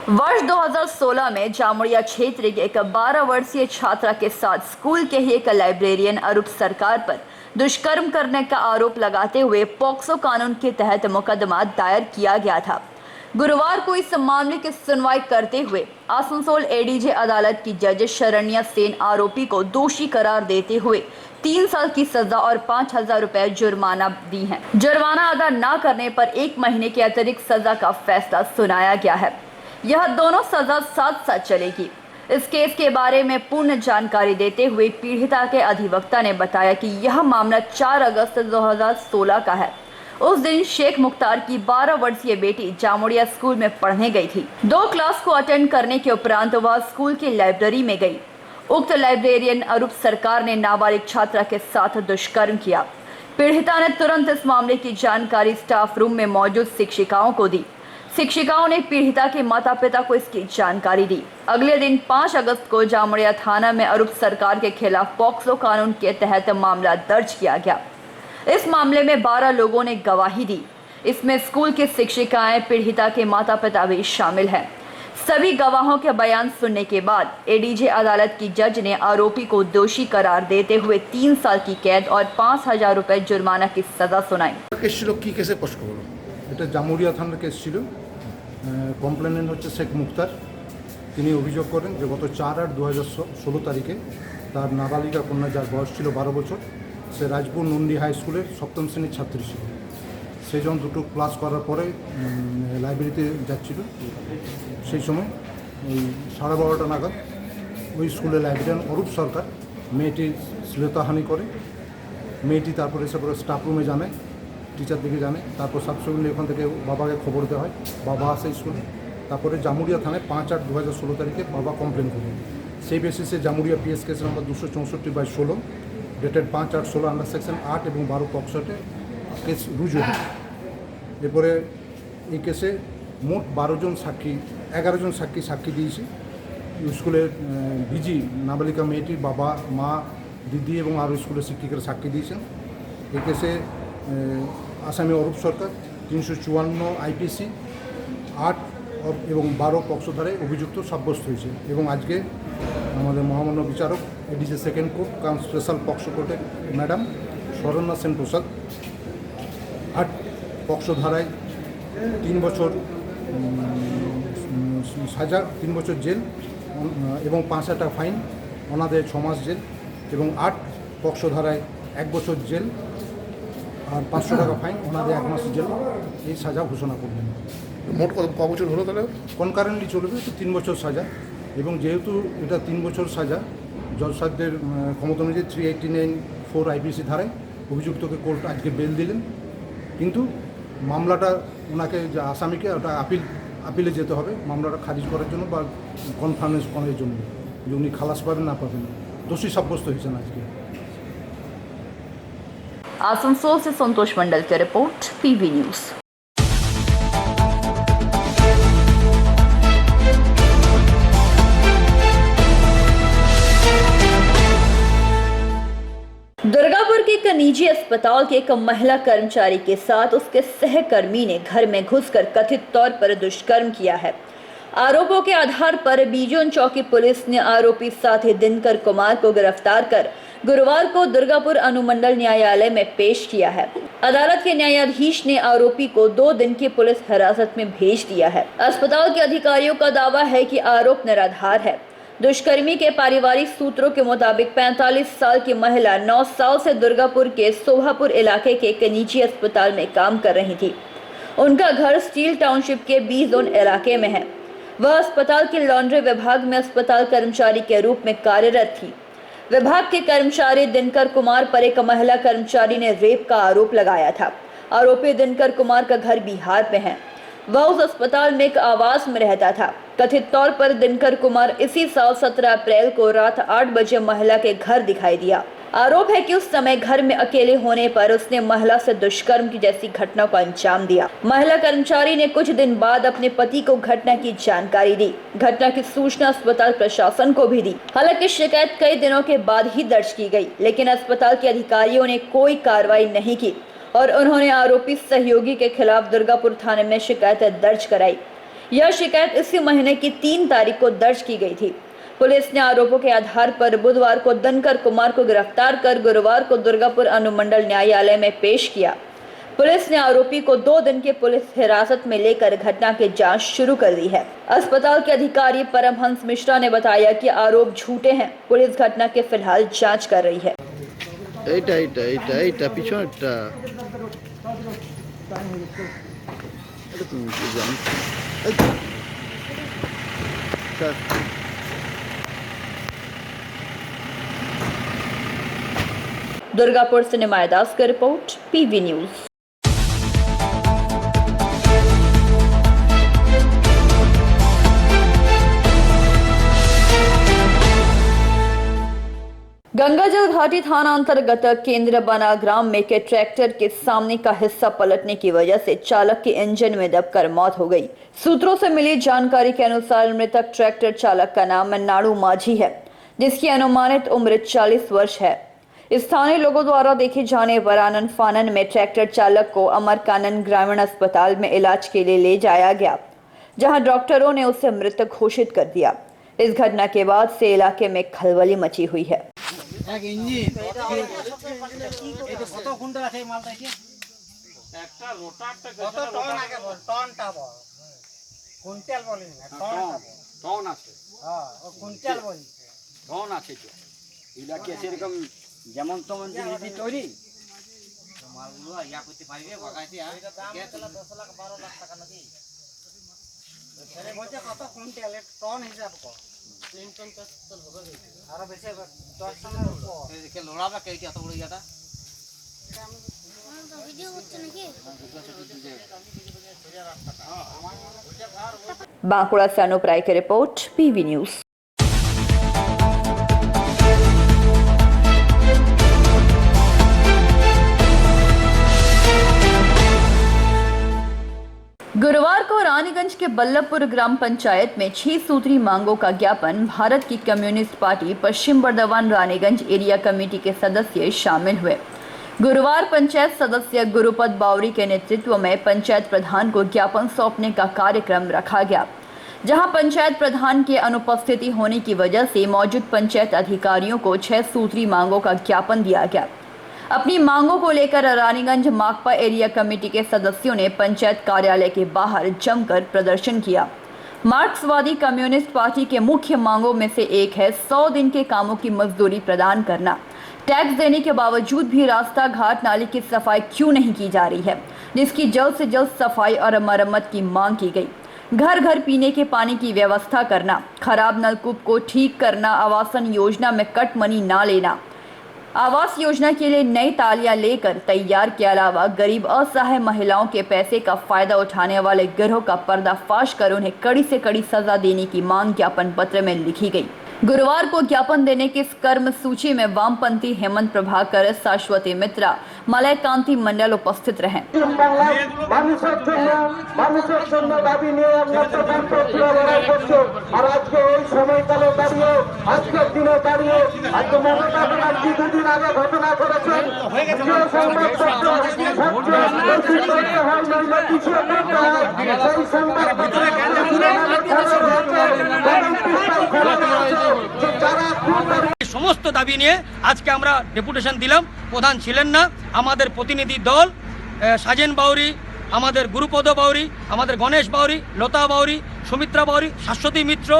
वर्ष 2016 में जामुड़िया क्षेत्र के एक 12 वर्षीय छात्रा के साथ स्कूल के ही एक लाइब्रेरियन अरूप सरकार पर दुष्कर्म करने का आरोप लगाते हुए पॉक्सो कानून के तहत मुकदमा दायर किया गया था। गुरुवार को इस मामले की सुनवाई करते हुए आसनसोल एडीजे अदालत की जज शरण्या सेन आरोपी को दोषी करार देते हुए 3 साल की सजा और 5,000 रुपए जुर्माना दी है। जुर्माना अदा न करने पर 1 महीने की अतिरिक्त सजा का फैसला सुनाया गया है। यह दोनों सजा साथ साथ चलेगी। इस केस के बारे में पूर्ण जानकारी देते हुए पीड़िता के अधिवक्ता ने बताया कि यह मामला 4 अगस्त 2016 का है। उस दिन शेख मुख्तार की 12 वर्षीय बेटी जामुड़िया स्कूल में पढ़ने गई थी। 2 क्लास को अटेंड करने के उपरांत वह स्कूल की लाइब्रेरी में गई। उक्त लाइब्रेरियन अरूप सरकार ने नाबालिग छात्रा के साथ दुष्कर्म किया। पीड़िता ने तुरंत इस मामले की जानकारी स्टाफ रूम में मौजूद शिक्षिकाओं को दी। शिक्षिकाओं ने पीड़िता के माता पिता को इसकी जानकारी दी। अगले दिन 5 अगस्त को जामुड़िया थाना में अरूप सरकार के खिलाफ पॉक्सो कानून के तहत मामला दर्ज किया गया। इस मामले में 12 लोगों ने गवाही दी। इसमें स्कूल की शिक्षिकाएं, पीड़िता के माता पिता भी शामिल हैं। सभी गवाहों के बयान सुनने के बाद एडीजे अदालत की जज ने आरोपी को दोषी करार देते हुए 3 साल की कैद और 5,000 रुपए जुर्माना की सजा सुनाई। এটা জামুরিয়া থানার কেস ছিল। কমপ্লেনেন্ট হচ্ছে শেখ মুখতার। তিনি অভিযোগ করেন যে গত 4/8/2016 তারিখে তার নাবালিকা কন্যা, যার বয়স ছিল 12 বছর, সে রাজপুর নন্দী হাই স্কুলের 7ম শ্রেণীর ছাত্রী ছিল। সে যখন দুটো ক্লাস করার পরে লাইব্রেরিতে যাচ্ছিল, সেই সময় ওই 12:30 নাগাদ ওই স্কুলের লাইব্রেরিয়ান অরূপ সরকার মেয়েটির শ্লীলতাহানি করে। মেয়েটি তারপরে এসে পরে স্টাফ রুমে জানায়, টিচার দিকে জানে। তারপর সাবসেকুয়েন্টলি এখান থেকে বাবাকে খবর দেওয়া হয়, বাবা আসে স্কুলে। তারপরে জামুরিয়া থানায় 5/8/2016 তারিখে বাবা কমপ্লেন করেন। সেই বেসিসে Jamuria PS case number 264/16 dated 5/8/16 under section 8 এবং 12 পক্সোতে কেস রুজু হয়। এরপরে এই কেসে মোট 11 জন সাক্ষী দিয়েছে। স্কুলের ভিজি নাবালিকা মেয়েটির বাবা, মা, দিদি এবং আরও স্কুলের শিক্ষিকারা সাক্ষী দিয়েছেন। এই কেসে আসামি অরূপ সরকার 354 আইপিসি 8 এবং 12 পক্সো ধারায় অভিযুক্ত সাব্যস্ত হয়েছে। এবং আজকে আমাদের মহামান্য বিচারক এডিসি সেকেন্ড কোর্ট কাম স্পেশাল পক্সো কোর্টের ম্যাডাম শরণ্যা সেন প্রসাদ 8 পক্সো ধারায় 3 বছর সাজা, 3 বছর জেল এবং 5,000 টাকা ফাইন, ওনাদের 6 মাস জেল, এবং 8 পক্সো ধারায় 1 বছর জেল আর 500 টাকা ফাইন, ওনাদের 1 মাস জেল এই সাজা ঘোষণা করবেন। মোট ক বছর হলো তাহলে? কনকারেন্টলি চলবে তো 3 বছর সাজা। এবং যেহেতু এটা 3 বছর সাজা, জজ সাহেবদের ক্ষমতা অনুযায়ী 389(4) আইপিসি ধারায় অভিযুক্তকে কোর্ট আজকে বেল দিলেন। কিন্তু মামলাটা ওনাকে, যে আসামিকে, ওটা আপিলে যেতে হবে মামলাটা খারিজ করার জন্য বা কনফার্মেন্স করার জন্য, যে উনি খালাস পাবেন না পাবেন। দোষী সাব্যস্ত হয়েছেন আজকে। आसनसोल से संतोष मंडल की रिपोर्ट, पीवी न्यूज़। दुर्गापुर के एक निजी अस्पताल के एक महिला कर्मचारी के साथ उसके सहकर्मी ने घर में घुसकर कथित तौर पर दुष्कर्म किया है। आरोपों के आधार पर बीजोन चौकी पुलिस ने आरोपी साथी दिनकर कुमार को गिरफ्तार कर गुरुवार को दुर्गापुर अनुमंडल न्यायालय में पेश किया है। अदालत के न्यायाधीश ने आरोपी को 2 दिन की पुलिस हिरासत में भेज दिया है। अस्पताल के अधिकारियों का दावा है कि आरोप निराधार है। दुष्कर्मी के पारिवारिक सूत्रों के मुताबिक 45 साल की महिला 9 साल से दुर्गापुर के सोभापुर इलाके के एक निजी अस्पताल में काम कर रही थी। उनका घर स्टील टाउनशिप के बी जोन इलाके में है। वह अस्पताल के लॉन्ड्री विभाग में अस्पताल कर्मचारी के रूप में कार्यरत थी। विभाग के कर्मचारी दिनकर कुमार पर एक महिला कर्मचारी ने रेप का आरोप लगाया था। आरोपी दिनकर कुमार का घर बिहार में है। वह उस अस्पताल में एक आवास में रहता था। कथित तौर पर दिनकर कुमार इसी साल 17 अप्रैल को रात 8 बजे महिला के घर दिखाई दिया। आरोप है कि उस समय घर में अकेले होने पर उसने महिला से दुष्कर्म की जैसी घटना को अंजाम दिया। महिला कर्मचारी ने कुछ दिन बाद अपने पति को घटना की जानकारी दी। घटना की सूचना अस्पताल प्रशासन को भी दी। हालांकि शिकायत कई दिनों के बाद ही दर्ज की गई, लेकिन अस्पताल के अधिकारियों ने कोई कार्रवाई नहीं की और उन्होंने आरोपी सहयोगी के खिलाफ दुर्गापुर थाने में शिकायत दर्ज कराई। यह शिकायत इसी महीने की 3 तारीख को दर्ज की गई थी। पुलिस ने आरोपों के आधार पर बुधवार को दिनकर कुमार को गिरफ्तार कर गुरुवार को दुर्गापुर अनुमंडल न्यायालय में पेश किया। पुलिस ने आरोपी को 2 दिन के पुलिस हिरासत में लेकर घटना की जांच शुरू कर दी है। अस्पताल के अधिकारी परमहंस मिश्रा ने बताया कि आरोप झूठे हैं। पुलिस घटना के फिलहाल जांच कर रही है। পিছনেরটা दुर्गापुर से निमाय दास की रिपोर्ट, पीवी न्यूज। गंगाजल घाटी थाना अंतर्गत केंद्र बना ग्राम में के ट्रैक्टर के सामने का हिस्सा पलटने की वजह से चालक के इंजन में दबकर मौत हो गई। सूत्रों से मिली जानकारी के अनुसार मृतक ट्रैक्टर चालक का नाम नाड़ू माझी है, जिसकी अनुमानित उम्र 40 वर्ष है। स्थानीय लोगों द्वारा देखे जाने पर आनन फानन में ट्रैक्टर चालक को अमरकानन ग्रामीण अस्पताल में इलाज के लिए ले जाया गया, जहां डॉक्टरों ने उसे मृत घोषित कर दिया। इस घटना के बाद से इलाके में खलबली मची हुई है। এক ইঞ্জিন এটা কত কুইন্টাল আছে এই মালটা কি একটা রোটারটা কত টন আগে বল টনটা বল কুইন্টাল বলিস না টন আছে হ্যাঁ ও কুইন্টাল বলি টন আছে তো ইলাকে সেরকম যেমন তেমন জিনিস তৈরি মালগুলো ইয়া করতে পারবে বাগাইতে আর এটা দাম হলো 10 লাখ 12 লাখ টাকা নাকি ছেলে বলছে কত কুইন্টাল টন হিসাব কর 3 টন 4 টন হবে আর বেশি 10 টনের উপর দেখে লোড়াবে কেটে এত বড় ইয়াটা ভিডিও হচ্ছে নাকি बांकुड़ा से अनुप राय की रिपोर्ट, पीवी न्यूज। गुरुवार को रानीगंज के बल्लभपुर ग्राम पंचायत में 6 सूत्री मांगों का ज्ञापन भारत की कम्युनिस्ट पार्टी पश्चिम बर्धमान रानीगंज एरिया कमेटी के सदस्य शामिल हुए। गुरुवार पंचायत सदस्य गुरुपद बावरी के नेतृत्व में पंचायत प्रधान को ज्ञापन सौंपने का कार्यक्रम रखा गया, जहां पंचायत प्रधान के अनुपस्थिति होने की वजह से मौजूद पंचायत अधिकारियों को 6 सूत्री मांगों का ज्ञापन दिया गया। अपनी मांगों को लेकर रानीगंज माकपा एरिया कमेटी के सदस्यों ने पंचायत कार्यालय के बाहर जमकर प्रदर्शन किया। मार्क्सवादी कम्युनिस्ट पार्टी के मुख्य मांगों में से एक है 100 दिन के कामों की मजदूरी प्रदान करना। टैक्स देने के बावजूद भी रास्ता घाट नाली की सफाई क्यों नहीं की जा रही है, जिसकी जल्द से जल्द सफाई और मरम्मत की मांग की गई। घर घर पीने के पानी की व्यवस्था करना, खराब नलकूप को ठीक करना, आवासन योजना में कट मनी ना लेना, आवास योजना के लिए नई तालियां लेकर तैयार के अलावा गरीब असहाय महिलाओं के पैसे का फायदा उठाने वाले गिरोह का पर्दाफाश कर उन्हें कड़ी से कड़ी सजा देने की मांग ज्ञापन पत्र में लिखी गई। गुरुवार को ज्ञापन देने की इस कर्म सूची में वामपंथी हेमंत प्रभाकर, शाश्वती मित्रा, मलय कांति मंडल उपस्थित रहे। সমস্ত দাবি নিয়ে আজকে আমরা ডেপুটেশন দিলাম। প্রধান ছিলেন না, আমাদের প্রতিনিধি দল সাজেন বাউরি, আমাদের গুরুপদ বাউরি, আমাদের গণেশ বাউরি, লতা বাউরি, সুমিত্রা বাউরি, শাশ্বতী মিত্র,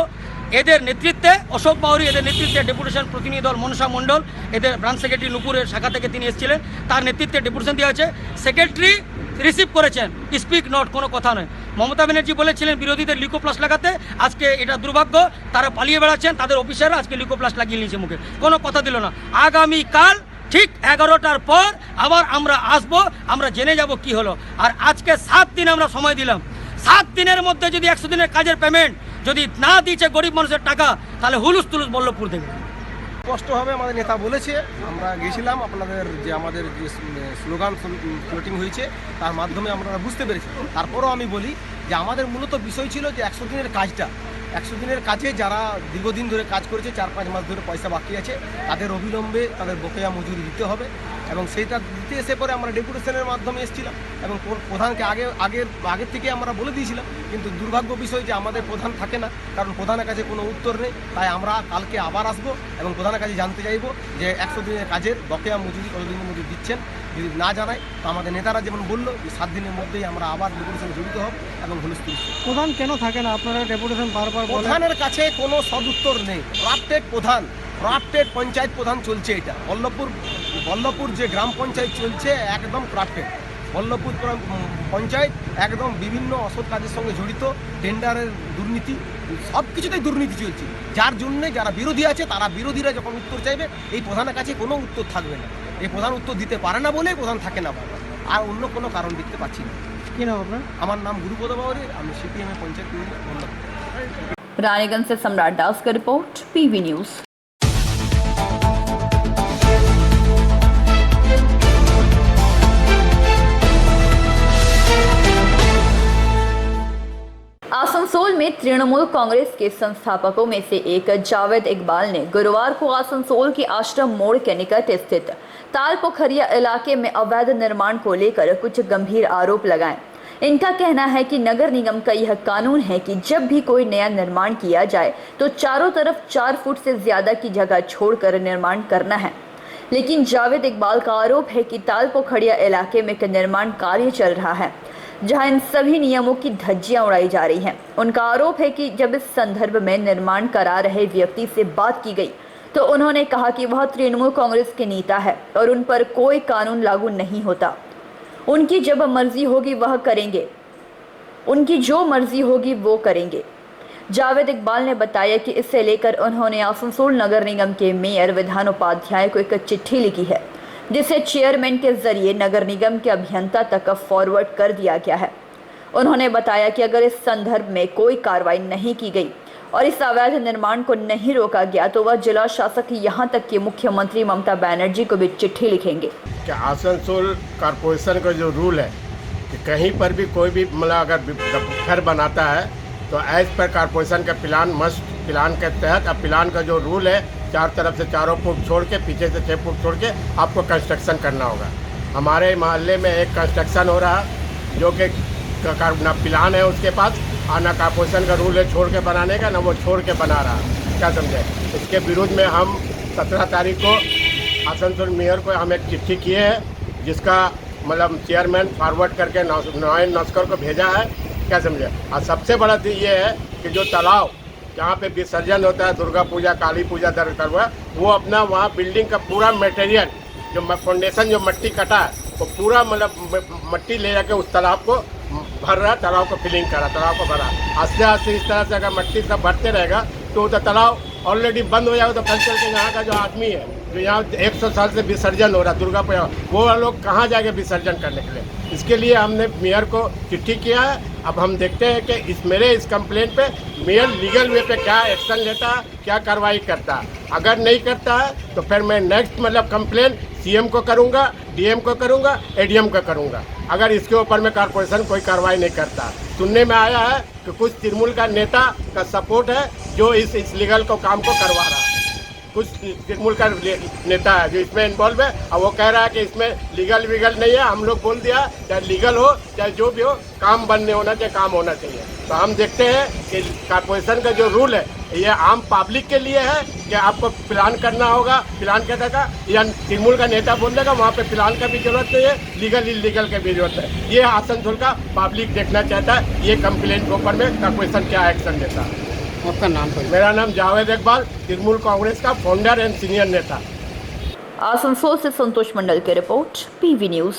এদের নেতৃত্বে অশোক বাউরি, এদের নেতৃত্বে ডেপুটেশন প্রতিনিধি দল মনসা মণ্ডল, এদের ব্রাঞ্চ সেক্রেটারি নুপুরের শাখা থেকে তিনি এসেছিলেন, তার নেতৃত্বে ডেপুটেশন দেওয়া হয়েছে। সেক্রেটারি রিসিভ করেছেন, স্পিক নট, কোনো কথা নয়। মমতা ব্যানার্জি বলেছিলেন বিরোধীদের লিকোপ্লাস লাগাতে, আজকে এটা দুর্ভাগ্য, তারা পালিয়ে বেড়াচ্ছেন, তাদের অফিসাররা আজকে লিকোপ্লাস লাগিয়ে নিয়েছে মুখে, কোনো কথা দিল না। আগামীকাল ঠিক 11টার পর আবার আমরা আসব, আমরা জেনে যাব কি হলো। আর আজকে 7 দিন আমরা সময় দিলাম। 7 দিনের মধ্যে যদি 100 দিনের কাজের পেমেন্ট যদি না দিয়েছে গরিব মানুষের টাকা, তাহলে হুলুস তুলুস বল্লভপুর দেবে। কষ্ট হবে, আমাদের নেতা বলেছে, আমরা গেছিলাম, আপনাদের যে আমাদের যে স্লোগান ফ্লোটিং হয়েছে তার মাধ্যমে আমরা বুঝতে পেরেছি। তারপরেও আমি বলি যে আমাদের মূলত বিষয় ছিল যে 100 দিনের কাজটা, 100 দিনের কাজে যারা দীর্ঘদিন ধরে কাজ করেছে, 4-5 মাস ধরে পয়সা বাকি আছে, তাদের অবিলম্বে তাদের বকেয়া মজুরি দিতে হবে। এবং সেইটা দিতে এসে পরে আমরা ডেপুটেশনের মাধ্যমে এসেছিলাম এবং প্রধানকে আগের থেকে আমরা বলে দিয়েছিলাম, কিন্তু দুর্ভাগ্য বিষয় যে আমাদের প্রধান থাকে না, কারণ প্রধানের কাছে কোনো উত্তর নেই। তাই আমরা কালকে আবার আসবো এবং প্রধানের কাছে জানতে চাইব যে 100 দিনের কাজের বকেয়া মজুরি কতদিনের মধ্যে দিচ্ছেন। যদি না জানায় তো আমাদের নেতারা যেমন বললো যে 7 দিনের মধ্যেই আমরা আবার ডেপুটেশনে জড়িত হব এবং হুলস্থুল। প্রধান কেন থাকে না? আপনারা ডেপুটেশন বারবার বলেন। প্রধানের কাছে কোনো সদুত্তর নেই। ক্রাফটেড পঞ্চায়েত প্রধান চলছে এটা। বল্লভপুর যে গ্রাম পঞ্চায়েত চলছে একদম ক্রাফটেড। বল্লভপুর পঞ্চায়েত একদম বিভিন্ন অসৎ কাজের সঙ্গে জড়িত, টেন্ডারের দুর্নীতি, সব কিছুতেই দুর্নীতি চলছে। যার জন্যে যারা বিরোধী আছে তারা বিরোধীরা যখন উত্তর চাইবে এই প্রধানের কাছে কোনো উত্তর থাকবে না। এই প্রধান উত্তর দিতে পারে না বলেই প্রধান থাকে না বারবার, আর অন্য কোনো কারণ দেখতে পাচ্ছি না। কি নাম আপনার? আমার নাম গুরুপদ বাউরি, আমি সিপিএম পঞ্চায়েত বল্লভপুর। रानीगंज से सम्राट दास का रिपोर्ट, पीवी न्यूज। आसनसोल में तृणमूल कांग्रेस के संस्थापकों में से एक जावेद इकबाल ने गुरुवार को आसनसोल के आश्रम मोड़ के निकट स्थित तालपोखरिया इलाके में अवैध निर्माण को लेकर कुछ गंभीर आरोप लगाए। इनका कहना है कि नगर निगम का यह कानून है कि जब भी कोई नया निर्माण किया जाए तो चारों तरफ 4 फुट से ज्यादा की जगह छोड़कर निर्माण करना है। लेकिन जावेद इकबाल का आरोप है कि तालपोखरिया इलाके में निर्माण कार्य चल रहा है, जहां इन सभी नियमों की धज्जियां उड़ाई जा रही हैं। उनका आरोप है कि जब इस संदर्भ में निर्माण करा रहे व्यक्ति से बात की गई तो उन्होंने कहा कि वह तृणमूल कांग्रेस के नेता है और उन पर कोई कानून लागू नहीं होता। उनकी जब मर्जी होगी वह करेंगे, उनकी जो मर्जी होगी वो करेंगे। जावेद इकबाल ने बताया कि इससे लेकर उन्होंने आसनसोल नगर निगम के मेयर विधान उपाध्याय को एक चिट्ठी लिखी है, जिसे चेयरमैन के जरिए नगर निगम के अभियंता तक फॉरवर्ड कर दिया गया है। उन्होंने बताया कि अगर इस संदर्भ में कोई कार्रवाई नहीं की गई और इस अवैध निर्माण को नहीं रोका गया तो वह जिला शासक यहाँ तक कि मुख्यमंत्री ममता बनर्जी को भी चिट्ठी लिखेंगे। कि आसनसोल कॉरपोरेशन का जो रूल है कि कहीं पर भी कोई भी मतलब अगर घर बनाता है तो एज पर कॉरपोरेशन का प्लान के तहत अब प्लान का जो रूल है 4 तरफ से 4 फुट छोड़ के पीछे से 6 फुट छोड़ के आपको कंस्ट्रक्शन करना होगा। हमारे मोहल्ले में एक कंस्ट्रक्शन हो रहा जो कि ना प्लान है उसके पास और ना कॉरपोरेशन का रूल है छोड़ के बनाने का, ना वो छोड़ के बना रहा। क्या समझे? इसके विरुद्ध में हम 17 तारीख को आसनसोल मेयर को हम एक चिट्ठी किए हैं, जिसका मतलब चेयरमैन फॉरवर्ड करके नॉयन नस्कर को भेजा है। क्या समझे? और सबसे बड़ा चीज़ ये है कि जो तालाब जहाँ पे विसर्जन होता है, दुर्गा पूजा, काली पूजा दर हुआ, वो अपना वहाँ बिल्डिंग का पूरा मटेरियल जो फाउंडेशन जो मट्टी कटा है वो पूरा मतलब मट्टी ले जाके उस तालाब को भर रहा, तालाब को फिलिंग करा, तालाब को भरा। आस्ते आस्ते इस तरह से अगर मट्टी सब भरते रहेगा तो तालाब ऑलरेडी बंद हो जाएगा। तो कल चल के यहाँ का जो आदमी है जो यहाँ 100 साल से विसर्जन हो रहा दुर्गा पूजा, वो लोग कहाँ जाके विसर्जन करने के लिए? इसके लिए हमने मेयर को चिट्ठी किया है। अब हम देखते हैं कि इस कंप्लेंट पे मेयर लीगल वे पे क्या एक्शन लेता है, क्या कार्रवाई करता है। अगर नहीं करता है तो फिर मैं नेक्स्ट मतलब कंप्लेंट सीएम को करूँगा, डीएम को करूँगा, एडीएम को करूँगा। अगर इसके ऊपर में कॉरपोरेशन कोई कार्रवाई नहीं करता। सुनने में आया है कि कुछ तृणमूल का नेता का सपोर्ट है जो इस लीगल को काम को करवा रहा है। कुछ तृणमूल का नेता है जो इसमें इन्वॉल्व है और वो कह रहा है कि इसमें लीगल विगल नहीं है। हम लोग बोल दिया चाहे लीगल हो चाहे जो भी हो, काम बनने होना चाहिए, काम होना चाहिए। तो हम देखते हैं कि कॉरपोरेशन का जो रूल है ये आम पब्लिक के लिए है कि आपको प्लान करना होगा, प्लान करने का, या तृणमूल का नेता बोल देगा वहाँ पे प्लान का भी जरूरत नहीं है, लीगल इलीगल की भी जरूरत है। ये आसनसोल का पब्लिक देखना चाहता है ये कंप्लेंट के ऊपर में कॉरपोरेशन क्या एक्शन लेता है। आपका नाम? मेरा नाम जावेद इकबाल, तृणमूल कांग्रेस का फाउंडर एंड सीनियर नेता। आसनसोल से संतोष मंडल की रिपोर्ट, पीवी न्यूज।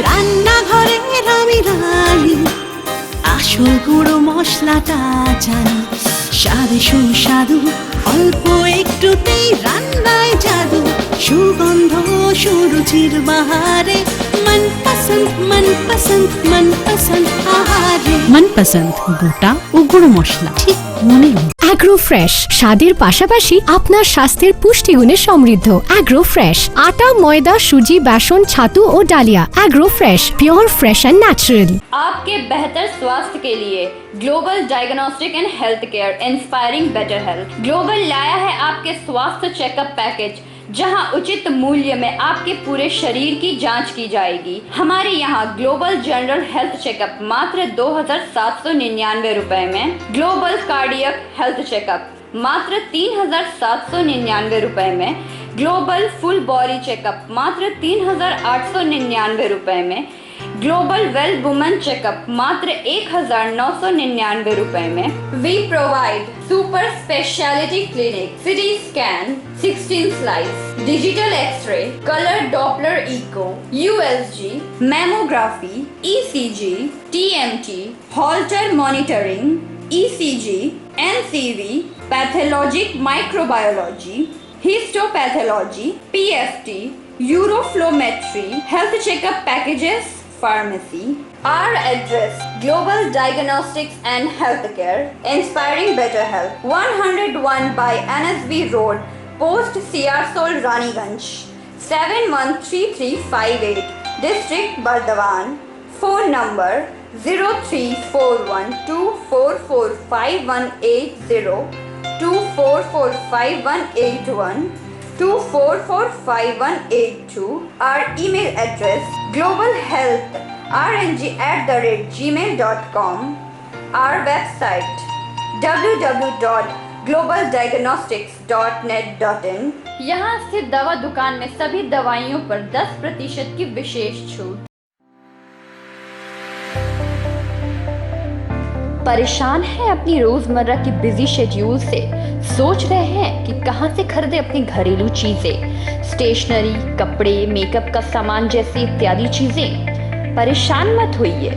রান্নাঘরের আমি রানী, আসল গুঁড়ো মশলাটা জানি, স্বাদে সুস্বাদু অল্প একটুতেই রান্নায় জাদু, সুগন্ধ সুরুচির বাহারে मनपसंद आहार मनपसंद গোটা ও গুঁড়ো মশলা ঠিক মনের মতো। অ্যাগ্রো ফ্রেশ স্বাদের পাশাপাশি আপনার স্বাস্থ্যের পুষ্টিগুণে সমৃদ্ধ। অ্যাগ্রো ফ্রেশ আটা, ময়দা, সুজি, বেসন, ছাতু ও ডালিয়া। Agro fresh pure fresh and natural. आपके बेहतर स्वास्थ्य के लिए global diagnostic and health care inspiring better health global लाया है आपके स्वास्थ्य चेकअप पैकेज, जहां उचित मूल्य में आपके पूरे शरीर की जांच की जाएगी। हमारे यहां ग्लोबल जनरल हेल्थ चेकअप मात्र 2,799 रुपए में, ग्लोबल कार्डियक हेल्थ चेकअप मात्र 3,799 रुपए में, ग्लोबल फुल बॉडी चेकअप मात्र 3,899 रुपए में, ग्लोबल वेल वुमेन चेकअप मात्र 1,999 रुपए में। We provide super speciality clinic, CT scan, 16 slice, digital x ray, colour Doppler echo, USG, mammography, ECG, TMT, holter monitoring, ECG, NCV, pathologic microbiology, histopathology, PFT, uroflowmetry, health checkup packages, pharmacy. Our address: Global Diagnostics and Healthcare, inspiring better health. 101 by NSB Road, Post Siarsol, Raniganj. 713358, District Bardhaman. Phone number 0341244580, 244581, 244582. Our email address: globalhealthrng@gmail.com. Our website: www.globaldiagnostics.net.in. यहाँ स्थित दवा दुकान में सभी दवाइयों पर 10% की विशेष छूट। परेशान हैं अपनी रोजमर्रा की बिजी शेड्यूल से? सोच रहे हैं कि कहां से खरीदें अपनी घरेलू चीजें, स्टेशनरी, कपड़े, मेकअप का सामान जैसी इत्यादि चीजें? परेशान मत होइए,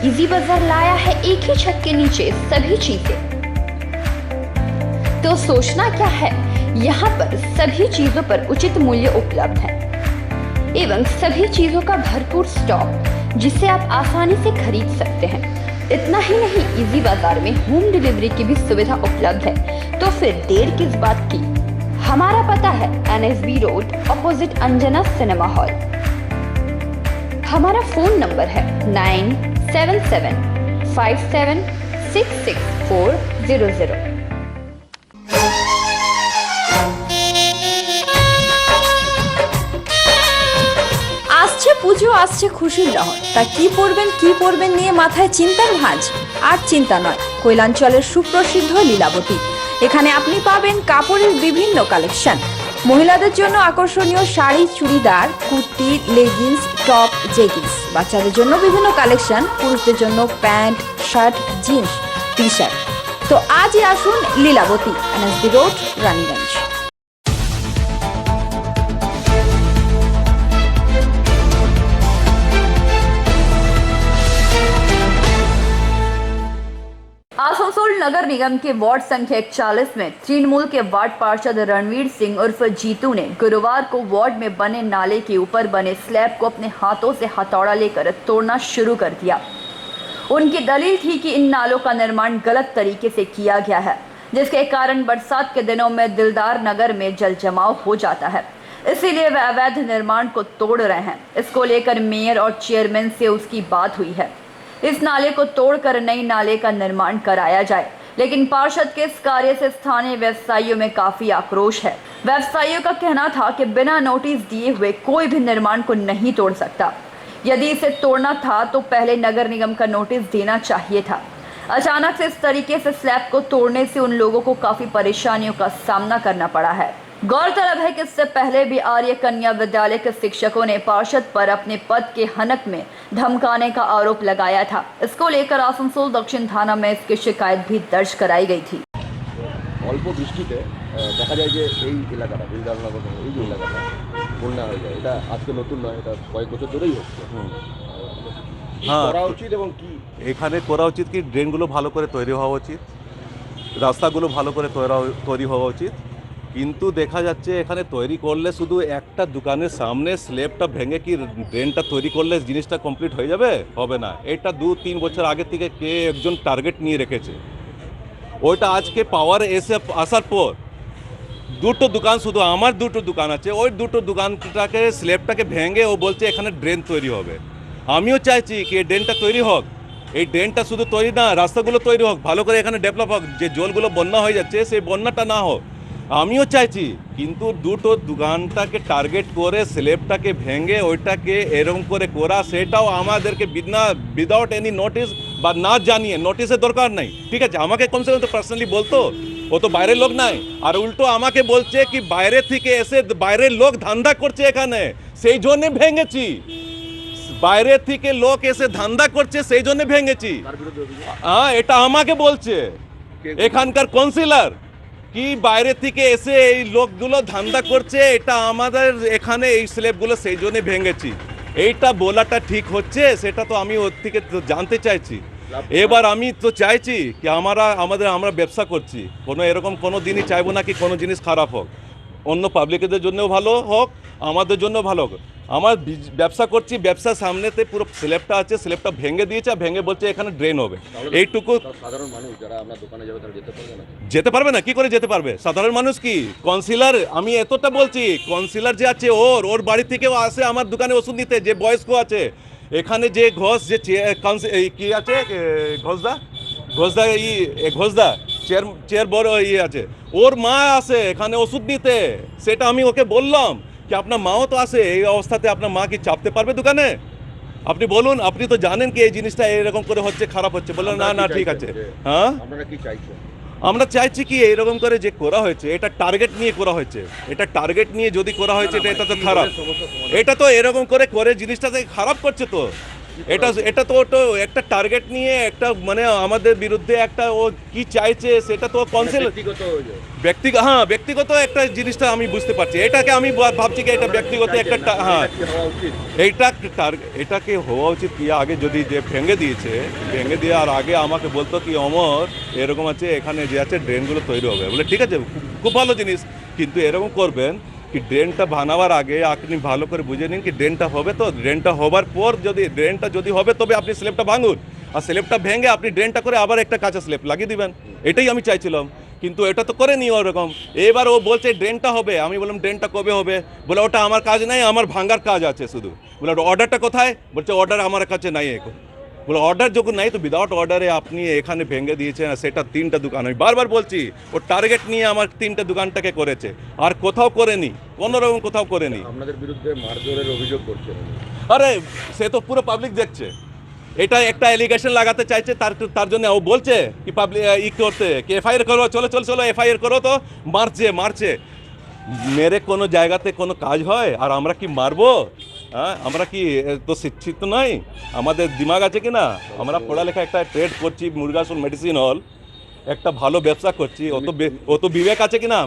इजी बाजार लाया है एक ही छत के नीचे सभी चीजें। तो सोचना क्या है, यहाँ पर सभी चीजों पर उचित मूल्य उपलब्ध है एवं सभी चीजों का भरपूर स्टॉक, जिसे आप आसानी से खरीद सकते हैं। इतना ही नहीं, इजी बाजार में होम डिलीवरी की भी सुविधा उपलब्ध है। तो फिर देर किस बात की? हमारा पता है NSB road, opposite Anjana cinema hall. हमारा फोन नंबर है 9775766400। আসছে পুজো, আসছে খুশির লহর, তা কি পরবেন নিয়ে মাথায় চিন্তার ভাঁজ। আর চিন্তা নয়, কৈলাঞ্চলের সুপ্রসিদ্ধ লীলাবতী। এখানে আপনি পাবেন কাপড়ের বিভিন্ন কালেকশন, মহিলাদের জন্য আকর্ষণীয় sari, churidar, kurti, leggings, top, jeggings, বাচ্চাদের জন্য বিভিন্ন কালেকশন, পুরুষদের জন্য pant, shirt, jeans, T shirt. তো আজই আসুন লীলাবতী, NSB রোড, রানীগঞ্জ। आसनसोल नगर निगम के वार्ड संख्या 41 में तृणमूल के वार्ड पार्षद रणवीर सिंह उर्फ जीतू ने गुरुवार को वार्ड में बने नाले के ऊपर बने स्लैब को अपने हाथों से हथौड़ा लेकर तोड़ना शुरू कर दिया। उनकी दलील थी कि इन नालों का निर्माण गलत तरीके से किया गया है, जिसके कारण बरसात के दिनों में दिलदार नगर में जल जमाव हो जाता है, इसीलिए वे अवैध निर्माण को तोड़ रहे हैं। इसको लेकर मेयर और चेयरमैन से उसकी बात हुई है, इस नाले को तोड़कर नई नाले का निर्माण कराया जाए, लेकिन पार्षद के इस कार्य से स्थानीय व्यवसायियों में काफी आक्रोश है। व्यवसायियों का कहना था कि बिना नोटिस दिए हुए कोई भी निर्माण को नहीं तोड़ सकता। यदि इसे तोड़ना था तो पहले नगर निगम का नोटिस देना चाहिए था। अचानक से इस तरीके से स्लैब को तोड़ने से उन लोगों को काफी परेशानियों का सामना करना पड़ा है। गौरतलब है कि इससे पहले भी आर्य कन्या विद्यालय के शिक्षकों ने पार्षद पर अपने पद के हनक में धमकाने का आरोप लगाया था। इसको लेकर आसनसोल दक्षिण थाना में इसकी शिकायत भी दर्ज कराई गई थी। অল্প বৃষ্টিতে দেখা যায় যে এই এলাকাটা দিলদারনগর এই যে এলাকাটা বন্যা হয়ে যায়। এটা আজকে নতুন নয়, এটা কয়েক বছর ধরেই হচ্ছে। করা উচিত এবং কি এখানে করা উচিত কি ড্রেনগুলো ভালো করে তৈরি হওয়া উচিত, রাস্তাগুলো ভালো করে তৈরি হওয়া উচিত, কিন্তু দেখা যাচ্ছে এখানে তৈরি করলে শুধু একটা দোকানের সামনে স্ল্যাবটা ভেঙে কি ড্রেনটা তৈরি করলে জিনিসটা কমপ্লিট হয়ে যাবে? হবে না। এটা 2-3 বছর আগে থেকে কে একজন টার্গেট নিয়ে রেখেছে, ওইটা আজকে পাওয়ার আসার পর দুটো দোকান, শুধু আমার দুটো দোকান আছে, ওই দুটো দোকানটাকে স্ল্যাবটাকে ভেঙে ও বলছে এখানে ড্রেন তৈরি হবে। আমিও চাইছি কি এই ড্রেনটা তৈরি হোক, এই ড্রেনটা শুধু তৈরি না, রাস্তাগুলো তৈরি হোক, ভালো করে এখানে ডেভেলপ হোক, যে জলগুলো বন্যা হয়ে যাচ্ছে সেই বন্যাটা না হোক, আমিও চাইছি। কিন্তু দুটো দোকানটাকে টার্গেট করে স্ল্যাবটাকে ভেঙে ওইটাকে এরকম করে করা, সেটাও আমাদেরকে উইদাউট এনি নোটিস বা না জানিয়ে, নোটিসের দরকার নাই, ঠিক আছে, আমাকে কমসে কম তো পার্সোনালি বলতো, ও তো বাইরের লোক নাই। আর উল্টো আমাকে বলছে কি বাইরে থেকে এসে বাইরের লোক ধান্দা করছে এখানে, সেই জন্য ভেঙেছি, বাইরে থেকে লোক এসে ধান্দা করছে সেই জন্য ভেঙেছি। হ্যাঁ, এটা আমাকে বলছে এখানকার কাউন্সিলর কি বাইরে থেকে এসে এই লোকগুলো ধান্দা করছে, এটা আমাদের এখানে এই স্ল্যাবগুলো সেই জন্য ভেঙেছি। এইটা বলাটা ঠিক হচ্ছে? সেটা তো আমি ওর থেকে তো জানতে চাইছি। এবার আমি তো চাইছি কি আমরা ব্যবসা করছি, কোনো এরকম কোনো দিনই চাইবো না কি কোনো জিনিস খারাপ হোক, অন্য পাবলিকদের জন্যও ভালো হোক, আমাদের জন্য ভালো হোক। আমার ব্যবসা করছি, ব্যবসার সামনেতে পুরো স্ল্যাবটা আছে, স্ল্যাবটা ভেঙে দিয়েছে, ভেঙে বলছে এখানে ড্রেন হবে। এইটুকু সাধারণ মানুষ যারা আপনার দোকানে যাবে তারা যেতে পারবে না? যেতে পারবে না, কি করে যেতে পারবে সাধারণ মানুষ? কি কাউন্সিলর, আমি এতটা বলছি, কাউন্সিলর যে আছে ওর বাড়ি থেকেও আসে আমার দোকানে ওষুধ নিতে, যে বয়স্ক আছে এখানে, যে ঘোষ, যে কি আছে ঘোষদা চেয়ার বড় ইয়ে আছে, ওর মা আসে এখানে ওষুধ নিতে। সেটা আমি ওকে বললাম কি আপনার মাও তো আসে, এই অবস্থাতে আপনার মা কি চাপতে পারবে দোকানে? আপনি বলুন, আপনি তো জানেন কি এই জিনিসটা এরকম করে হচ্ছে, খারাপ হচ্ছে। বললেন না ঠিক আছে। হ্যাঁ, আপনারা কি চাইছেন? আমরা চাইছি কি এইরকম করে যে করা হয়েছে, এটা টার্গেট নিয়ে করা হয়েছে, এটা টার্গেট নিয়ে যদি করা হয়েছে এটা তো খারাপ, এটা তো এরকম করে জিনিসটা খারাপ করছে। তো এটা তো একটা টার্গেট নিয়ে একটা মানে আমাদের বিরুদ্ধে একটা ও কি চাইছে সেটা তো ব্যক্তিগত একটা জিনিসটা আমি বুঝতে পারছি। এটাকে আমি ভাবছি কি এটা ব্যক্তিগত একটা, হ্যাঁ এটাকে হওয়া উচিত কি আগে যদি যে ভেঙে দেওয়ার আগে আমাকে বলতো কি অমর এরকম আছে, এখানে যে আছে ড্রেনগুলো তৈরি হবে, বলে ঠিক আছে, খুব ভালো জিনিস। কিন্তু এরকম করবেন কি ড্রেনটা বানাবার আগে আপনি ভালো করে বুঝে নিন কি ড্রেনটা হবে, তো ড্রেনটা হবার পর ড্রেনটা যদি হবে তবে আপনি স্ল্যাবটা ভাঙুন, আর স্ল্যাবটা ভেঙে আপনি ড্রেনটা করে আবার একটা কাঁচা স্ল্যাব লাগিয়ে দিবেন। এটাই আমি চাইছিলাম, কিন্তু এটা তো করেনি ওরকম। এবার ও বলছে ড্রেনটা হবে, আমি বললাম ড্রেনটা কবে হবে? বলে ওটা আমার কাজ নাই, আমার ভাঙার কাজ আছে শুধু। বলে অর্ডারটা কোথায়? বলছে অর্ডার আমার কাছে নাই এখন। বলে অর্ডার যখন নাই তো উইদাউট অর্ডারে আপনি এখানে ভেঙে দিয়েছেন, সেটা 3টা দোকান। আমি বারবার বলছি ও টার্গেট নিয়ে আমার 3টে দোকানটাকে করেছে, আর কোথাও করেনি, কোনোরকম কোথাও করেনি। আপনাদের বিরুদ্ধে মারধরের অভিযোগ করছে। আরে সে তো পুরো পাবলিক দেখছে, এটা একটা এলিগেশন লাগাতে চাইছে, তার জন্য ও বলছে কি পাবলিক করতে কি এফআইআর করো, চলো এফআইআর করো। তো মারছে মেরে কোনো জায়গাতে কোনো কাজ হয়? আর আমরা কি মারবো? হ্যাঁ, আমরা কি তো শিক্ষিত নয়? আমাদের দিমাগ আছে কি না? আমরা পড়ালেখা একটা ট্রেড করছি, মুরগাসুল মেডিসিন হল, একটা ভালো ব্যবসা করছি, অত বিবেক আছে কি না?